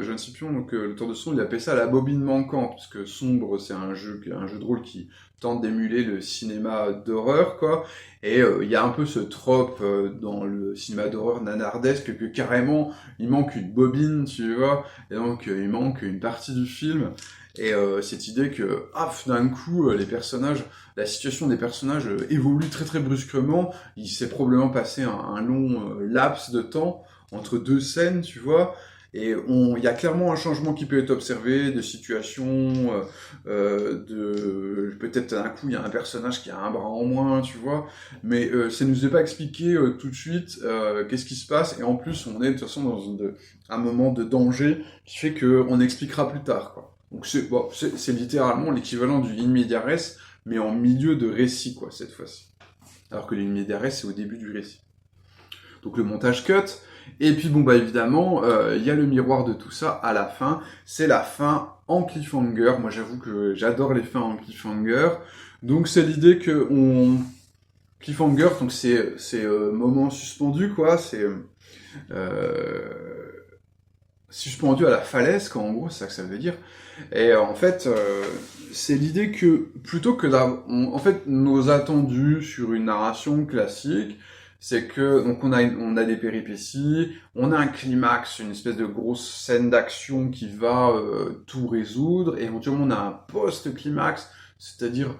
Jeune Scipion, donc l'auteur de Sombre, il appelle ça la bobine manquante, parce que Sombre, c'est un jeu de rôle qui tente d'émuler le cinéma d'horreur, quoi. Et il y a un peu ce trope dans le cinéma d'horreur nanardesque que carrément, il manque une bobine, tu vois, et donc il manque une partie du film. Et cette idée que, d'un coup, les personnages, la situation des personnages évolue très très brusquement. Il s'est probablement passé un long laps de temps entre deux scènes, tu vois. Et il y a clairement un changement qui peut être observé, de situation, peut-être d'un coup il y a un personnage qui a un bras en moins, tu vois. Mais ça nous est pas expliqué tout de suite qu'est-ce qui se passe. Et en plus, on est de toute façon dans un moment de danger qui fait qu'on expliquera plus tard, quoi. Donc c'est littéralement l'équivalent du in media res, mais en milieu de récit, quoi, cette fois-ci. Alors que l'in media res, c'est au début du récit. Donc le montage cut. Et puis bon, bah évidemment, il y a le miroir de tout ça à la fin. C'est la fin en cliffhanger. Moi, j'avoue que j'adore les fins en cliffhanger. Donc c'est l'idée que cliffhanger, donc c'est moment suspendu, quoi. C'est suspendu à la falaise, quoi, en gros, c'est ça que ça veut dire. Et en fait, c'est l'idée que plutôt que en fait, nos attendus sur une narration classique, c'est que donc on a des péripéties, on a un climax, une espèce de grosse scène d'action qui va tout résoudre, et éventuellement on a un post-climax, c'est-à-dire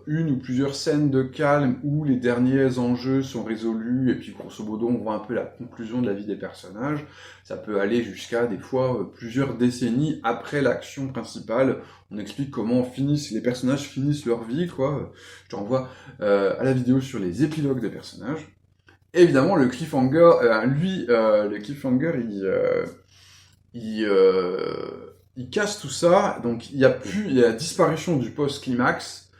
une ou plusieurs scènes de calme où les derniers enjeux sont résolus, et puis grosso modo on voit un peu la conclusion de la vie des personnages. Ça peut aller jusqu'à des fois plusieurs décennies après l'action principale. On explique comment les personnages finissent leur vie, quoi. Je te renvoie à la vidéo sur les épilogues des personnages. Et évidemment, le cliffhanger, le cliffhanger, il casse tout ça. Donc il y a la disparition du post-climax.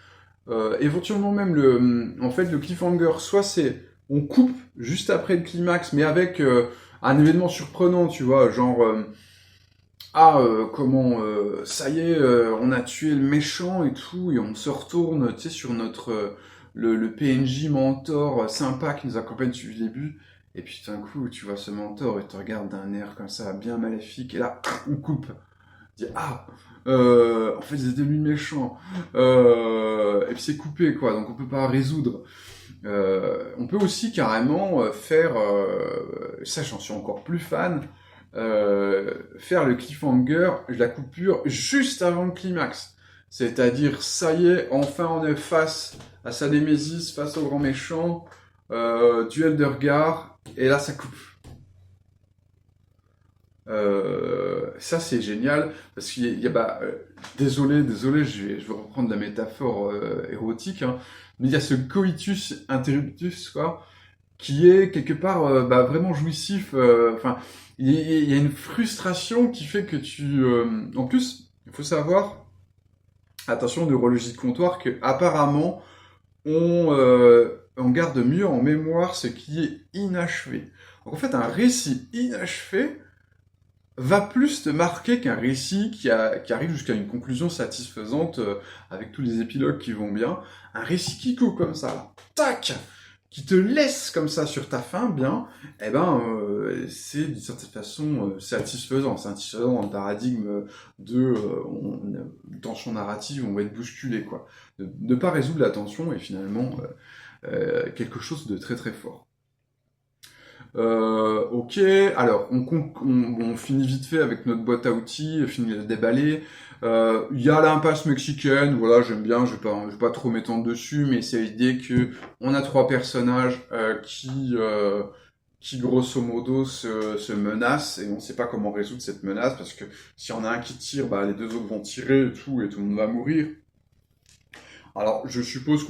Éventuellement même le cliffhanger, soit on coupe juste après le climax, mais avec un événement surprenant, tu vois, genre ça y est, on a tué le méchant et tout, et on se retourne, tu sais, sur notre le PNJ mentor sympa qui nous accompagne depuis le début. Et puis d'un coup, tu vois ce mentor et te regarde d'un air comme ça, bien maléfique, et là, on coupe. Dit en fait c'était lui le méchant, et puis c'est coupé, quoi, donc on peut pas résoudre. On peut aussi carrément faire, ça j'en suis encore plus fan, faire le cliffhanger, la coupure juste avant le climax. C'est-à-dire, ça y est, enfin on est face à sa némésis, face au grand méchant, duel de regard, et là ça coupe. Ça c'est génial parce qu'il y a désolé, je vais reprendre la métaphore érotique, hein, mais il y a ce coitus interruptus, quoi, qui est quelque part vraiment jouissif. Enfin, il y a une frustration qui fait que en plus, il faut savoir, attention, neurologie de comptoir, que apparemment on garde mieux en mémoire ce qui est inachevé. Donc en fait, un récit inachevé va plus te marquer qu'un récit qui arrive jusqu'à une conclusion satisfaisante avec tous les épilogues qui vont bien. Un récit qui coupe comme ça, là, tac, qui te laisse comme ça sur ta faim, bien, c'est d'une certaine façon satisfaisant. C'est satisfaisant dans le paradigme tension narrative, on va être bousculé, quoi. De ne pas résoudre la tension est finalement quelque chose de très très fort. Ok, alors on finit vite fait avec notre boîte à outils, finit de déballer. Il y a l'impasse mexicaine, voilà, j'aime bien, je vais pas trop m'étendre dessus, mais c'est l'idée que on a trois personnages qui grosso modo se menacent et on sait pas comment résoudre cette menace parce que si y en a un qui tire, bah les deux autres vont tirer et tout le monde va mourir. Alors, je suppose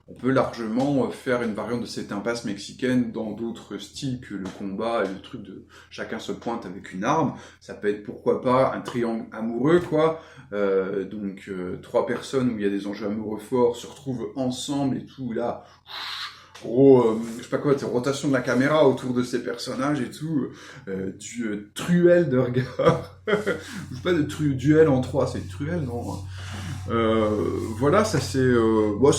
on peut largement faire une variante de cette impasse mexicaine dans d'autres styles que le combat et le truc de chacun se pointe avec une arme. Ça peut être pourquoi pas un triangle amoureux, quoi. Trois personnes où il y a des enjeux amoureux forts se retrouvent ensemble et tout, là. Gros, je sais pas quoi, rotation de la caméra autour de ces personnages et tout, truelle de regard. Je sais pas de duel en trois, c'est truelle, non? Voilà, ça c'est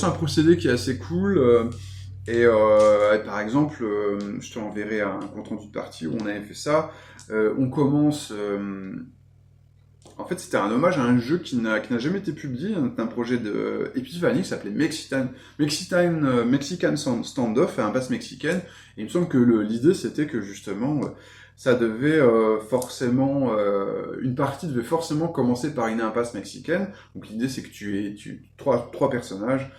un procédé qui est assez cool. Et par exemple, je te enverrai un compte rendu de partie où on avait fait ça. On commence. En fait, c'était un hommage à un jeu qui n'a jamais été publié, un projet de Epiphany qui s'appelait Mexican Standoff, un passe mexicaine. Et il me semble que l'idée c'était que justement ça devait forcément une partie devait forcément commencer par une impasse mexicaine. Donc l'idée c'est que trois personnages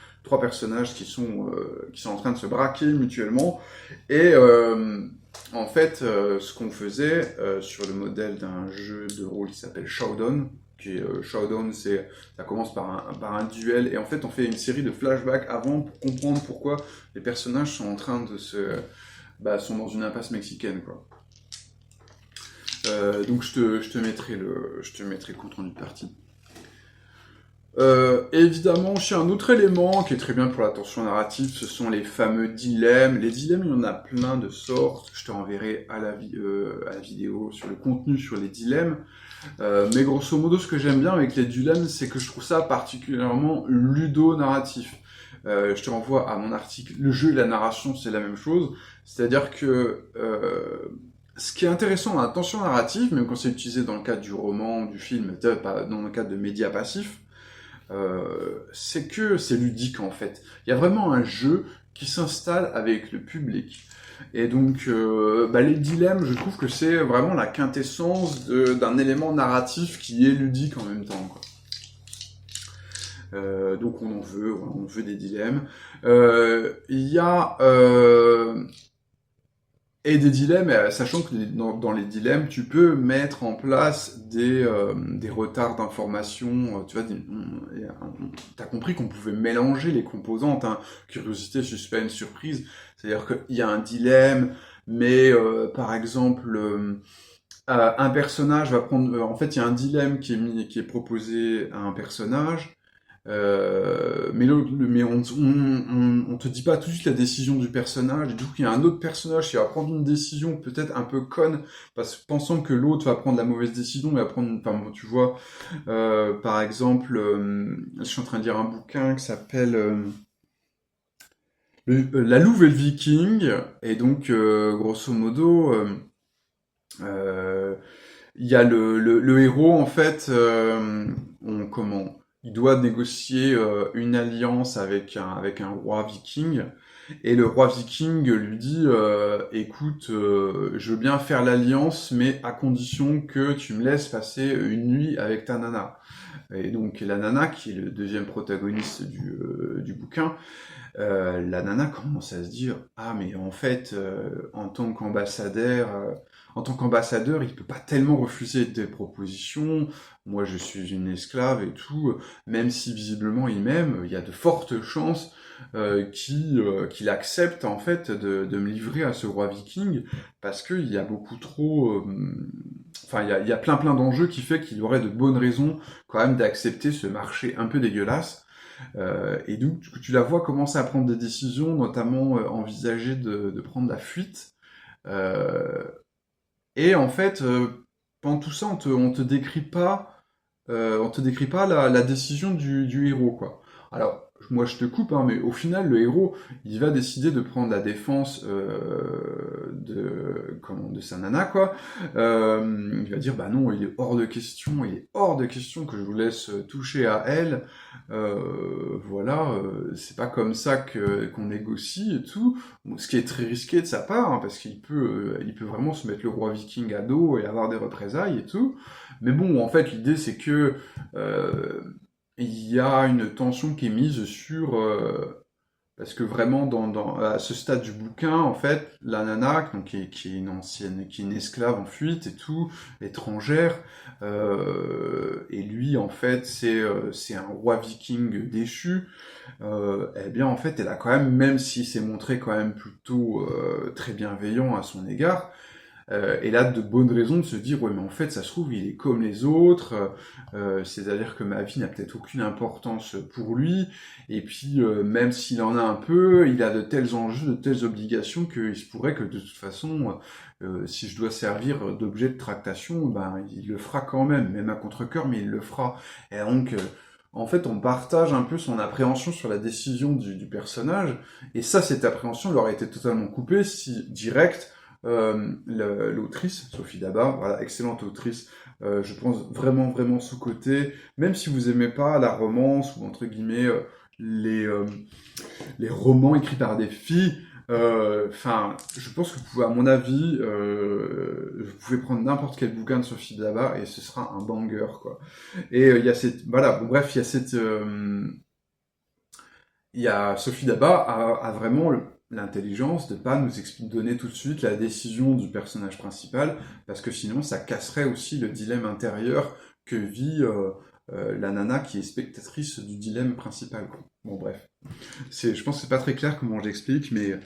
qui sont en train de se braquer mutuellement et en fait, ce qu'on faisait sur le modèle d'un jeu de rôle qui s'appelle Showdown, Showdown, ça commence par un duel, et en fait, on fait une série de flashbacks avant pour comprendre pourquoi les personnages sont en train de sont dans une impasse mexicaine, quoi. Donc je te mettrai le compte rendu de partie. Évidemment, chez un autre élément qui est très bien pour la tension narrative, ce sont les fameux dilemmes. Les dilemmes, il y en a plein de sortes. Je te renverrai à la vidéo sur le contenu sur les dilemmes. Mais grosso modo, ce que j'aime bien avec les dilemmes, c'est que je trouve ça particulièrement ludo-narratif. Je te renvoie à mon article. Le jeu et la narration, c'est la même chose. C'est-à-dire que ce qui est intéressant dans la tension narrative, même quand c'est utilisé dans le cadre du roman, du film, pas dans le cadre de médias passifs, c'est que c'est ludique en fait. Il y a vraiment un jeu qui s'installe avec le public. Et donc, les dilemmes, je trouve que c'est vraiment la quintessence d'un élément narratif qui est ludique en même temps, quoi. Donc on veut des dilemmes. Il y a et des dilemmes, sachant que dans les dilemmes, tu peux mettre en place des retards d'information. Tu vois, t'as compris qu'on pouvait mélanger les composantes, hein, curiosité, suspense, surprise. C'est-à-dire qu'il y a un dilemme, mais par exemple, un personnage va prendre. En fait, il y a un dilemme qui est proposé à un personnage. Mais on te dit pas tout de suite la décision du personnage, et du coup il y a un autre personnage qui va prendre une décision peut-être un peu conne, pensant que l'autre va prendre la mauvaise décision, et va prendre, enfin, tu vois, par exemple, je suis en train de lire un bouquin qui s'appelle La Louve et le Viking, et donc grosso modo, il y a le héros en fait, il doit négocier une alliance avec un roi viking, et le roi viking lui dit écoute, je veux bien faire l'alliance, mais à condition que tu me laisses passer une nuit avec ta nana. Et donc la nana, qui est le deuxième protagoniste du bouquin, la nana commence à se dire ah mais en fait en tant qu'ambassadeur, il peut pas tellement refuser des propositions. Moi, je suis une esclave et tout. Même si visiblement il m'aime, il y a de fortes chances qu'il qu'il accepte en fait de me livrer à ce roi viking parce qu'il y a beaucoup trop, enfin il y a plein d'enjeux qui fait qu'il y aurait de bonnes raisons quand même d'accepter ce marché un peu dégueulasse. Et donc tu la vois commencer à prendre des décisions, notamment envisager de prendre la fuite. Euh, et en fait, pendant tout ça, on te décrit pas la décision du héros, quoi. Alors, moi je te coupe, hein, mais au final, le héros, il va décider de prendre la défense de sa nana, quoi. Il va dire, bah non, il est hors de question que je vous laisse toucher à elle. Voilà, c'est pas comme ça qu'on négocie et tout. Bon, ce qui est très risqué de sa part, hein, parce il peut vraiment se mettre le roi viking à dos et avoir des représailles et tout. Mais bon, en fait, l'idée c'est que euh, il y a une tension qui est mise sur parce que vraiment à ce stade du bouquin, en fait, la nana donc, qui est une ancienne, qui est une esclave en fuite et tout, étrangère, et lui en fait c'est un roi viking déchu. Eh bien en fait elle a quand même s'il s'est montré quand même plutôt très bienveillant à son égard. Et là, de bonnes raisons de se dire, ouais, mais en fait, ça se trouve, il est comme les autres, c'est-à-dire que ma vie n'a peut-être aucune importance pour lui, et puis, même s'il en a un peu, il a de tels enjeux, de telles obligations, qu'il se pourrait que, de toute façon, si je dois servir d'objet de tractation, ben, il le fera quand même à contre-cœur, mais il le fera. Et donc, en fait, on partage un peu son appréhension sur la décision du personnage, et ça, cette appréhension leur aurait été totalement coupée si, direct, l'autrice, Sophie Daba, voilà, excellente autrice, je pense vraiment sous-cotée, même si vous aimez pas la romance ou entre guillemets les, euh, les romans écrits par des filles, enfin, je pense que vous pouvez, à mon avis, vous pouvez prendre n'importe quel bouquin de Sophie Daba et ce sera un banger, quoi. Et il y a voilà, bon, bref, il y a Sophie Daba a vraiment l'intelligence de pas nous donner tout de suite la décision du personnage principal, parce que sinon ça casserait aussi le dilemme intérieur que vit la nana qui est spectatrice du dilemme principal, quoi. Bon bref, je pense que c'est pas très clair comment j'explique, mais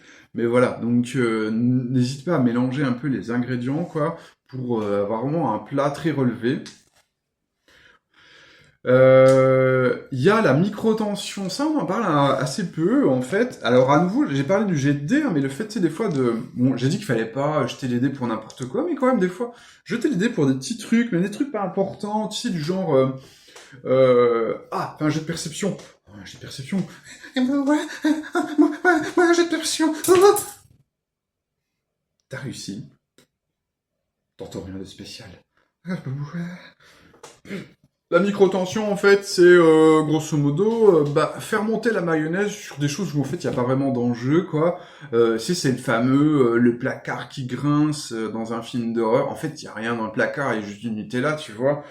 voilà. Donc n'hésite pas à mélanger un peu les ingrédients, quoi, pour avoir vraiment un plat très relevé. Il y a la microtension, ça on en parle assez peu en fait. Alors à nouveau, j'ai parlé du jet de dés, hein, mais le fait c'est des fois de... Bon, j'ai dit qu'il fallait pas jeter les dés pour n'importe quoi, mais quand même des fois, jeter les dés pour des petits trucs, mais des trucs pas importants, tu sais, du genre... un jet de perception. Un jet de perception. Ouais, un jet de perception. T'as réussi. T'entends rien de spécial. La microtension, en fait, c'est grosso modo faire monter la mayonnaise sur des choses où en fait il n'y a pas vraiment d'enjeu, quoi. Si c'est le fameux le placard qui grince dans un film d'horreur, en fait il y a rien dans le placard, il y a juste du Nutella, tu vois.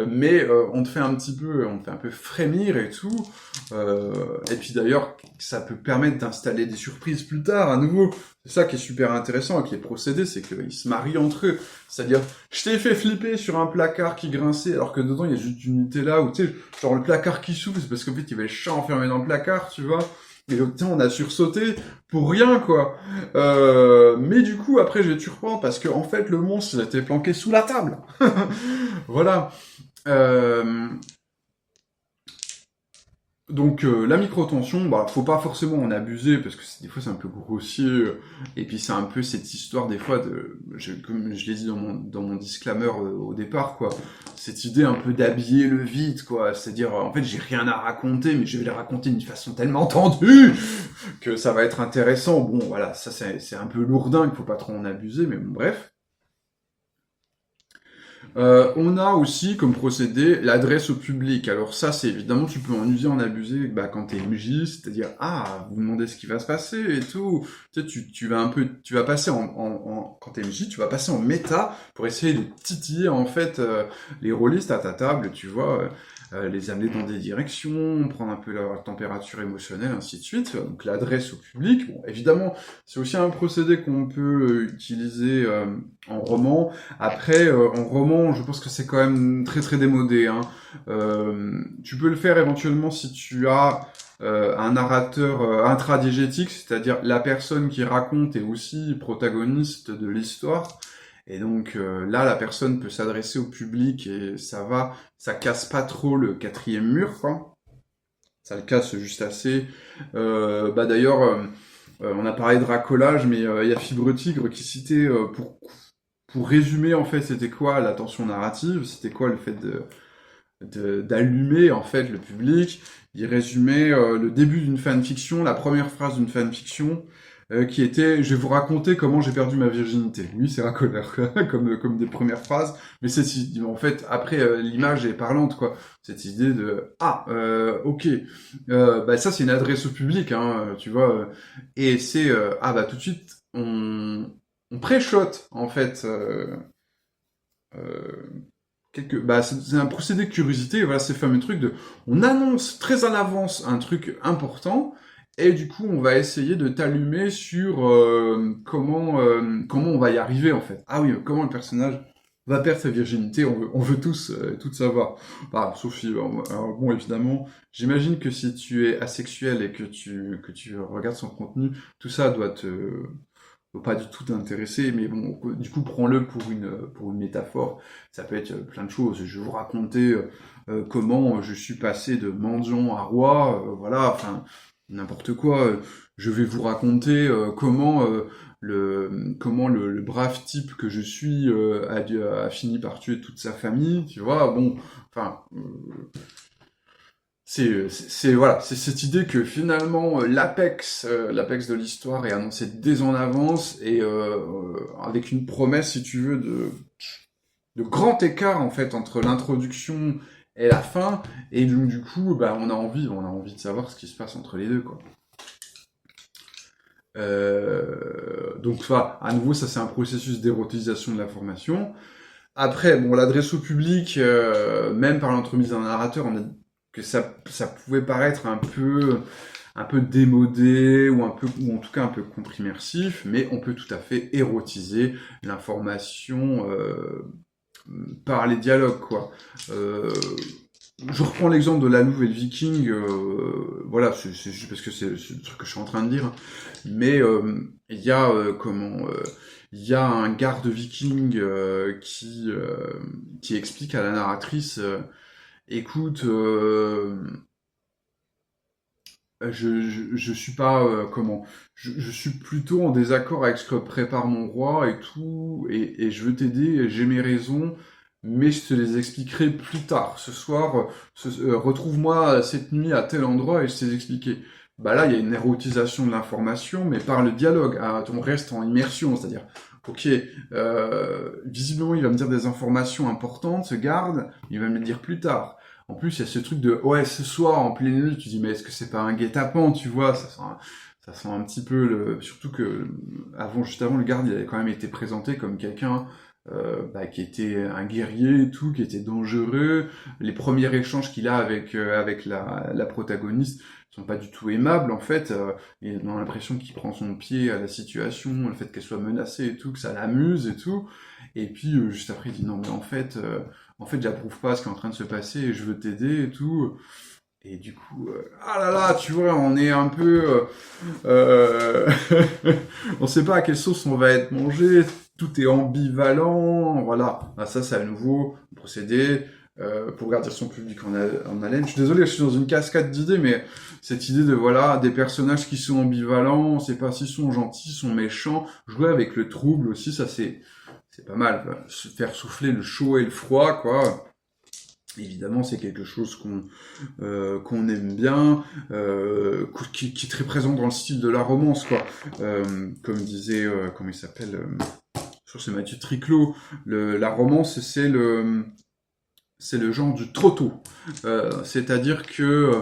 Mais on te fait un peu frémir et tout. Et puis d'ailleurs, ça peut permettre d'installer des surprises plus tard, à nouveau. C'est ça qui est super intéressant avec les procédés, c'est qu'ils se marient entre eux. C'est-à-dire, je t'ai fait flipper sur un placard qui grinçait, alors que dedans, il y a juste du Nutella, ou tu sais, genre le placard qui s'ouvre, c'est parce qu'en fait, il y avait le chat enfermé dans le placard, tu vois. Et donc, tiens, on a sursauté pour rien, quoi. Mais du coup, après, j'ai dû reprendre, parce que, en fait, le monstre, il était planqué sous la table. Voilà. Donc la microtension, bah faut pas forcément en abuser parce que des fois c'est un peu grossier et puis c'est un peu cette histoire des fois comme je l'ai dit dans mon disclaimer au départ quoi, cette idée un peu d'habiller le vide quoi, c'est-à-dire en fait j'ai rien à raconter mais je vais le raconter d'une façon tellement tendue que ça va être intéressant. Bon voilà, ça c'est un peu lourdin, il faut pas trop en abuser mais bon bref. On a aussi comme procédé l'adresse au public. Alors ça, c'est évidemment, tu peux en user, en abuser quand t'es MJ, c'est-à-dire, vous demandez ce qui va se passer et tout. Tu sais, tu vas passer quand t'es MJ, tu vas passer en méta pour essayer de titiller, en fait, les rôlistes à ta table, tu vois, les amener dans des directions, prendre un peu leur température émotionnelle, ainsi de suite. Donc l'adresse au public, bon, évidemment, c'est aussi un procédé qu'on peut utiliser en roman. Après, en roman, je pense que c'est quand même très très démodé. Hein. Tu peux le faire éventuellement si tu as un narrateur intradiégétique, c'est-à-dire la personne qui raconte est aussi protagoniste de l'histoire. Et donc là, la personne peut s'adresser au public et ça casse pas trop le quatrième mur, quoi. Ça le casse juste assez. D'ailleurs, on a parlé de racolage, mais il y a Fibre Tigre qui citait pour résumer en fait, c'était quoi la tension narrative, c'était quoi le fait d'allumer en fait le public. Il résumait le début d'une fanfiction, la première phrase d'une fanfiction, qui était je vais vous raconter comment j'ai perdu ma virginité. Oui, c'est racoleur comme des premières phrases, mais c'est en fait après l'image est parlante quoi. Cette idée de ok, ça c'est une adresse au public hein, tu vois, et c'est tout de suite on pré-shot en fait. Euh, c'est un procédé de curiosité, voilà, ces fameux trucs on annonce très en avance un truc important, et du coup, on va essayer de t'allumer sur comment on va y arriver, en fait. Ah oui, comment le personnage va perdre sa virginité, on veut tous, tout savoir. Sauf si, alors, bon, évidemment, j'imagine que si tu es asexuel et que tu regardes son contenu, tout ça doit pas du tout t'intéresser, mais bon, du coup, prends-le pour une métaphore. Ça peut être plein de choses. Je vais vous raconter comment je suis passé de mendiant à roi, voilà, enfin, n'importe quoi. Je vais vous raconter comment le brave type que je suis a fini par tuer toute sa famille, tu vois. Bon, enfin, voilà, c'est cette idée que finalement l'apex de l'histoire est annoncé dès en avance et avec une promesse, si tu veux, de grand écart en fait entre l'introduction et la fin, et donc du coup, on a envie de savoir ce qui se passe entre les deux, quoi. Donc ça, à nouveau, ça c'est un processus d'érotisation de l'information. Après, bon, l'adresse au public, même par l'entremise d'un narrateur, on a que ça pouvait paraître un peu démodé ou en tout cas un peu contre-immersif, mais on peut tout à fait érotiser l'information par les dialogues, quoi. Je reprends l'exemple de La Louve et le Viking, voilà, c'est juste parce que c'est le truc que je suis en train de dire, mais il y a il y a un garde viking qui explique à la narratrice, écoute, je suis pas je suis plutôt en désaccord avec ce que prépare mon roi et tout, et je veux t'aider, j'ai mes raisons, mais je te les expliquerai plus tard. Ce soir, retrouve-moi cette nuit à tel endroit et je t'ai expliqué. Bah là, il y a une érotisation de l'information, mais par le dialogue. Ah, on reste en immersion, c'est-à-dire, ok, visiblement, il va me dire des informations importantes, ce garde, il va me les dire plus tard. En plus, il y a ce truc de ouais, ce soir en pleine nuit, tu dis mais est-ce que c'est pas un guet-apens, tu vois, ça sent un petit peu surtout que juste avant le garde, il avait quand même été présenté comme quelqu'un qui était un guerrier et tout, qui était dangereux. Les premiers échanges qu'il a avec la protagoniste sont pas du tout aimables en fait. Il a l'impression qu'il prend son pied à la situation, le fait qu'elle soit menacée et tout, que ça l'amuse et tout. Et puis juste après il dit non mais en fait j'approuve pas ce qui est en train de se passer et je veux t'aider et tout. Et du coup, ah là là, tu vois, on est un peu, on sait pas à quelle sauce on va être mangé. Tout est ambivalent, voilà. Ça, c'est à nouveau un procédé pour garder son public en haleine. Je suis désolé, je suis dans une cascade d'idées, mais cette idée de voilà des personnages qui sont ambivalents, on sait pas s'ils sont gentils, sont méchants. Jouer avec le trouble aussi, ça c'est pas mal. Quoi. Se faire souffler le chaud et le froid, quoi. Évidemment, c'est quelque chose qu'on aime bien, qui est très présent dans le style de la romance, quoi. Comme disait, comment il s'appelle, je crois que c'est Mathieu Triclot, la romance, c'est le genre du trop tôt. C'est-à-dire que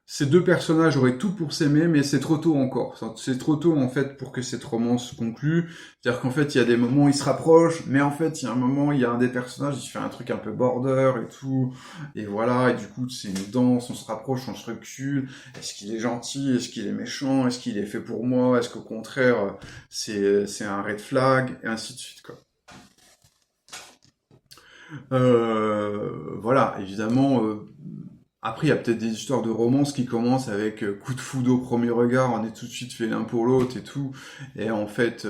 ces deux personnages auraient tout pour s'aimer, mais c'est trop tôt encore. C'est trop tôt en fait pour que cette romance se conclue. C'est-à-dire qu'en fait, il y a des moments où ils se rapprochent, mais en fait, il y a un moment, il y a un des personnages, il fait un truc un peu border et tout, et voilà, et du coup, c'est une danse, on se rapproche, on se recule. Est-ce qu'il est gentil? Est-ce qu'il est méchant? Est-ce qu'il est fait pour moi? Est-ce qu'au contraire, c'est un red flag? Et ainsi de suite, quoi. Voilà, évidemment, Après, il y a peut-être des histoires de romance qui commencent avec coup de foudre au premier regard, on est tout de suite fait l'un pour l'autre et tout. Et en fait,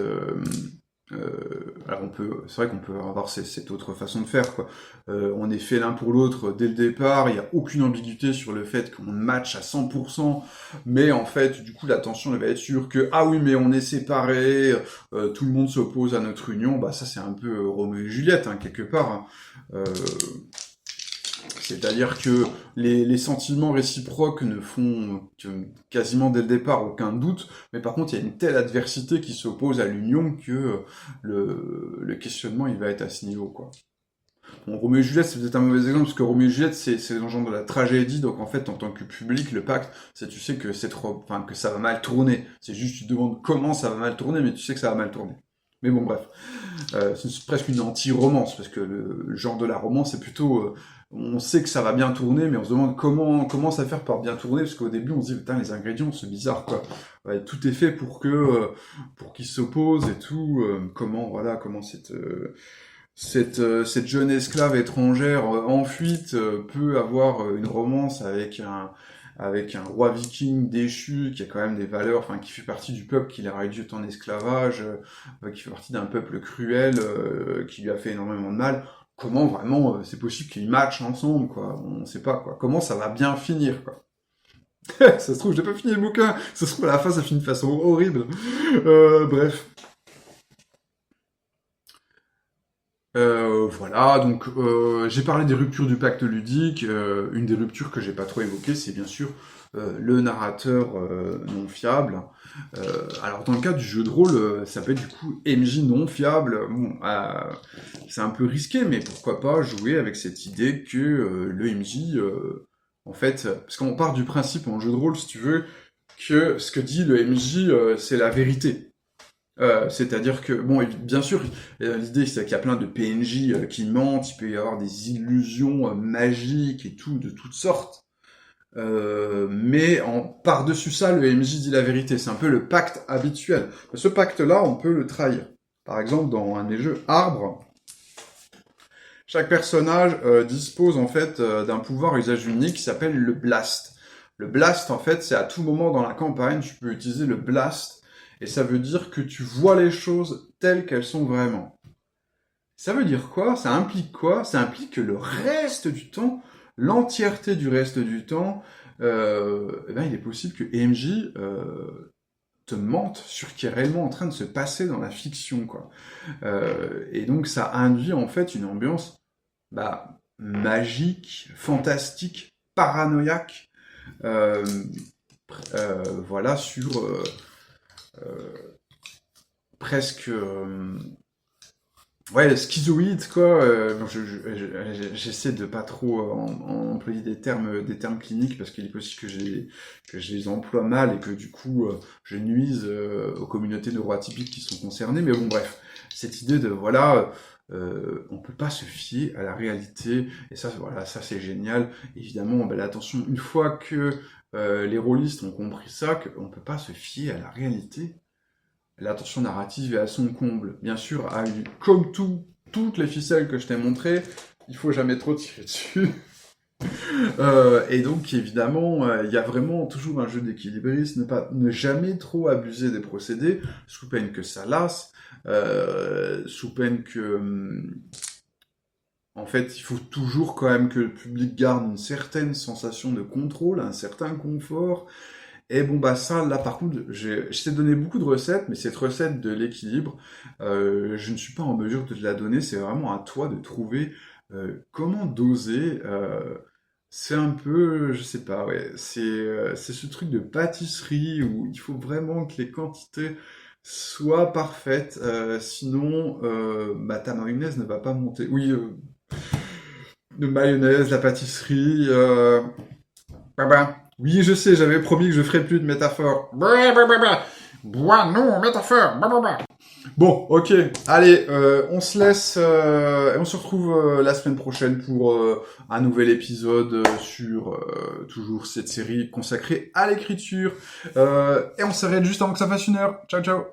alors c'est vrai qu'on peut avoir cette autre façon de faire, quoi. On est fait l'un pour l'autre dès le départ, il n'y a aucune ambiguïté sur le fait qu'on match à 100%, mais en fait, du coup, la tension elle va être sûre que, ah oui, mais on est séparés, tout le monde s'oppose à notre union, bah ça c'est un peu Roméo et Juliette, hein, quelque part. Hein. C'est-à-dire que les sentiments réciproques ne font quasiment dès le départ aucun doute, mais par contre il y a une telle adversité qui s'oppose à l'union que le questionnement il va être à ce niveau, quoi. Bon, Roméo et Juliette c'est peut-être un mauvais exemple parce que Roméo et Juliette c'est le genre de la tragédie, donc en fait en tant que public le pacte c'est tu sais que que ça va mal tourner, c'est juste tu te demandes comment ça va mal tourner mais tu sais que ça va mal tourner. Mais bon bref, c'est presque une anti-romance parce que le genre de la romance c'est plutôt on sait que ça va bien tourner, mais on se demande comment ça faire pour bien tourner, parce qu'au début on se dit putain les ingrédients c'est bizarre quoi. Ouais, tout est fait pour qu'ils s'opposent et tout. Comment cette jeune esclave étrangère en fuite peut avoir une romance avec un roi viking déchu qui a quand même des valeurs, enfin qui fait partie du peuple qui l'a réduit en esclavage, qui fait partie d'un peuple cruel qui lui a fait énormément de mal. Comment vraiment c'est possible qu'ils matchent ensemble, quoi. On sait pas, quoi. Comment ça va bien finir, quoi. Ça se trouve, j'ai pas fini le bouquin. Ça se trouve, à la fin, ça finit de façon horrible. Bref. Voilà, donc j'ai parlé des ruptures du pacte ludique. Une des ruptures que j'ai pas trop évoquées, c'est bien sûr le narrateur non fiable. Alors dans le cas du jeu de rôle, ça peut être du coup MJ non fiable. Bon, c'est un peu risqué, mais pourquoi pas jouer avec cette idée que le MJ, en fait, parce qu'on part du principe en jeu de rôle, si tu veux, que ce que dit le MJ, c'est la vérité. C'est-à-dire que, bon, bien sûr, l'idée c'est qu'il y a plein de PNJ qui mentent, il peut y avoir des illusions magiques et tout, de toutes sortes. Mais par-dessus ça, le MJ dit la vérité. C'est un peu le pacte habituel. Ce pacte-là, on peut le trahir. Par exemple, dans un des jeux Arbre, chaque personnage dispose en fait d'un pouvoir à usage unique qui s'appelle le Blast. Le Blast, en fait, c'est à tout moment dans la campagne, tu peux utiliser le Blast, et ça veut dire que tu vois les choses telles qu'elles sont vraiment. Ça veut dire quoi? Ça implique quoi? Ça implique que le reste du temps, l'entièreté du reste du temps, il est possible que MJ te mente sur ce qui est réellement en train de se passer dans la fiction, quoi. Et donc ça induit en fait une ambiance magique, fantastique, paranoïaque, voilà, sur presque ouais, schizoïde, quoi. J'essaie de pas trop employer des termes cliniques parce qu'il est possible que je les emploie mal et que du coup je nuise aux communautés neuroatypiques qui sont concernées. Mais bon, bref, cette idée de voilà, on peut pas se fier à la réalité et ça, voilà, ça c'est génial. Évidemment, attention, une fois que les rôlistes ont compris ça, qu'on peut pas se fier à la réalité. La tension narrative est à son comble. Bien sûr, comme toutes les ficelles que je t'ai montrées, il faut jamais trop tirer dessus. Et donc, évidemment, il y a vraiment toujours un jeu d'équilibriste, ne jamais trop abuser des procédés, sous peine que ça lasse, sous peine que... en fait, il faut toujours quand même que le public garde une certaine sensation de contrôle, un certain confort. Et bon, ça, là, par contre, je t'ai donné beaucoup de recettes, mais cette recette de l'équilibre, je ne suis pas en mesure de te la donner. C'est vraiment à toi de trouver comment doser. C'est un peu, je sais pas, ouais, c'est ce truc de pâtisserie où il faut vraiment que les quantités soient parfaites, sinon, ta mayonnaise ne va pas monter. Oui, de mayonnaise, la pâtisserie, oui, je sais, j'avais promis que je ferais plus de métaphores. Bois, non, métaphore. Bon, ok. Allez, on se laisse et on se retrouve la semaine prochaine pour un nouvel épisode sur toujours cette série consacrée à l'écriture. Et on s'arrête juste avant que ça fasse 1 heure. Ciao, ciao.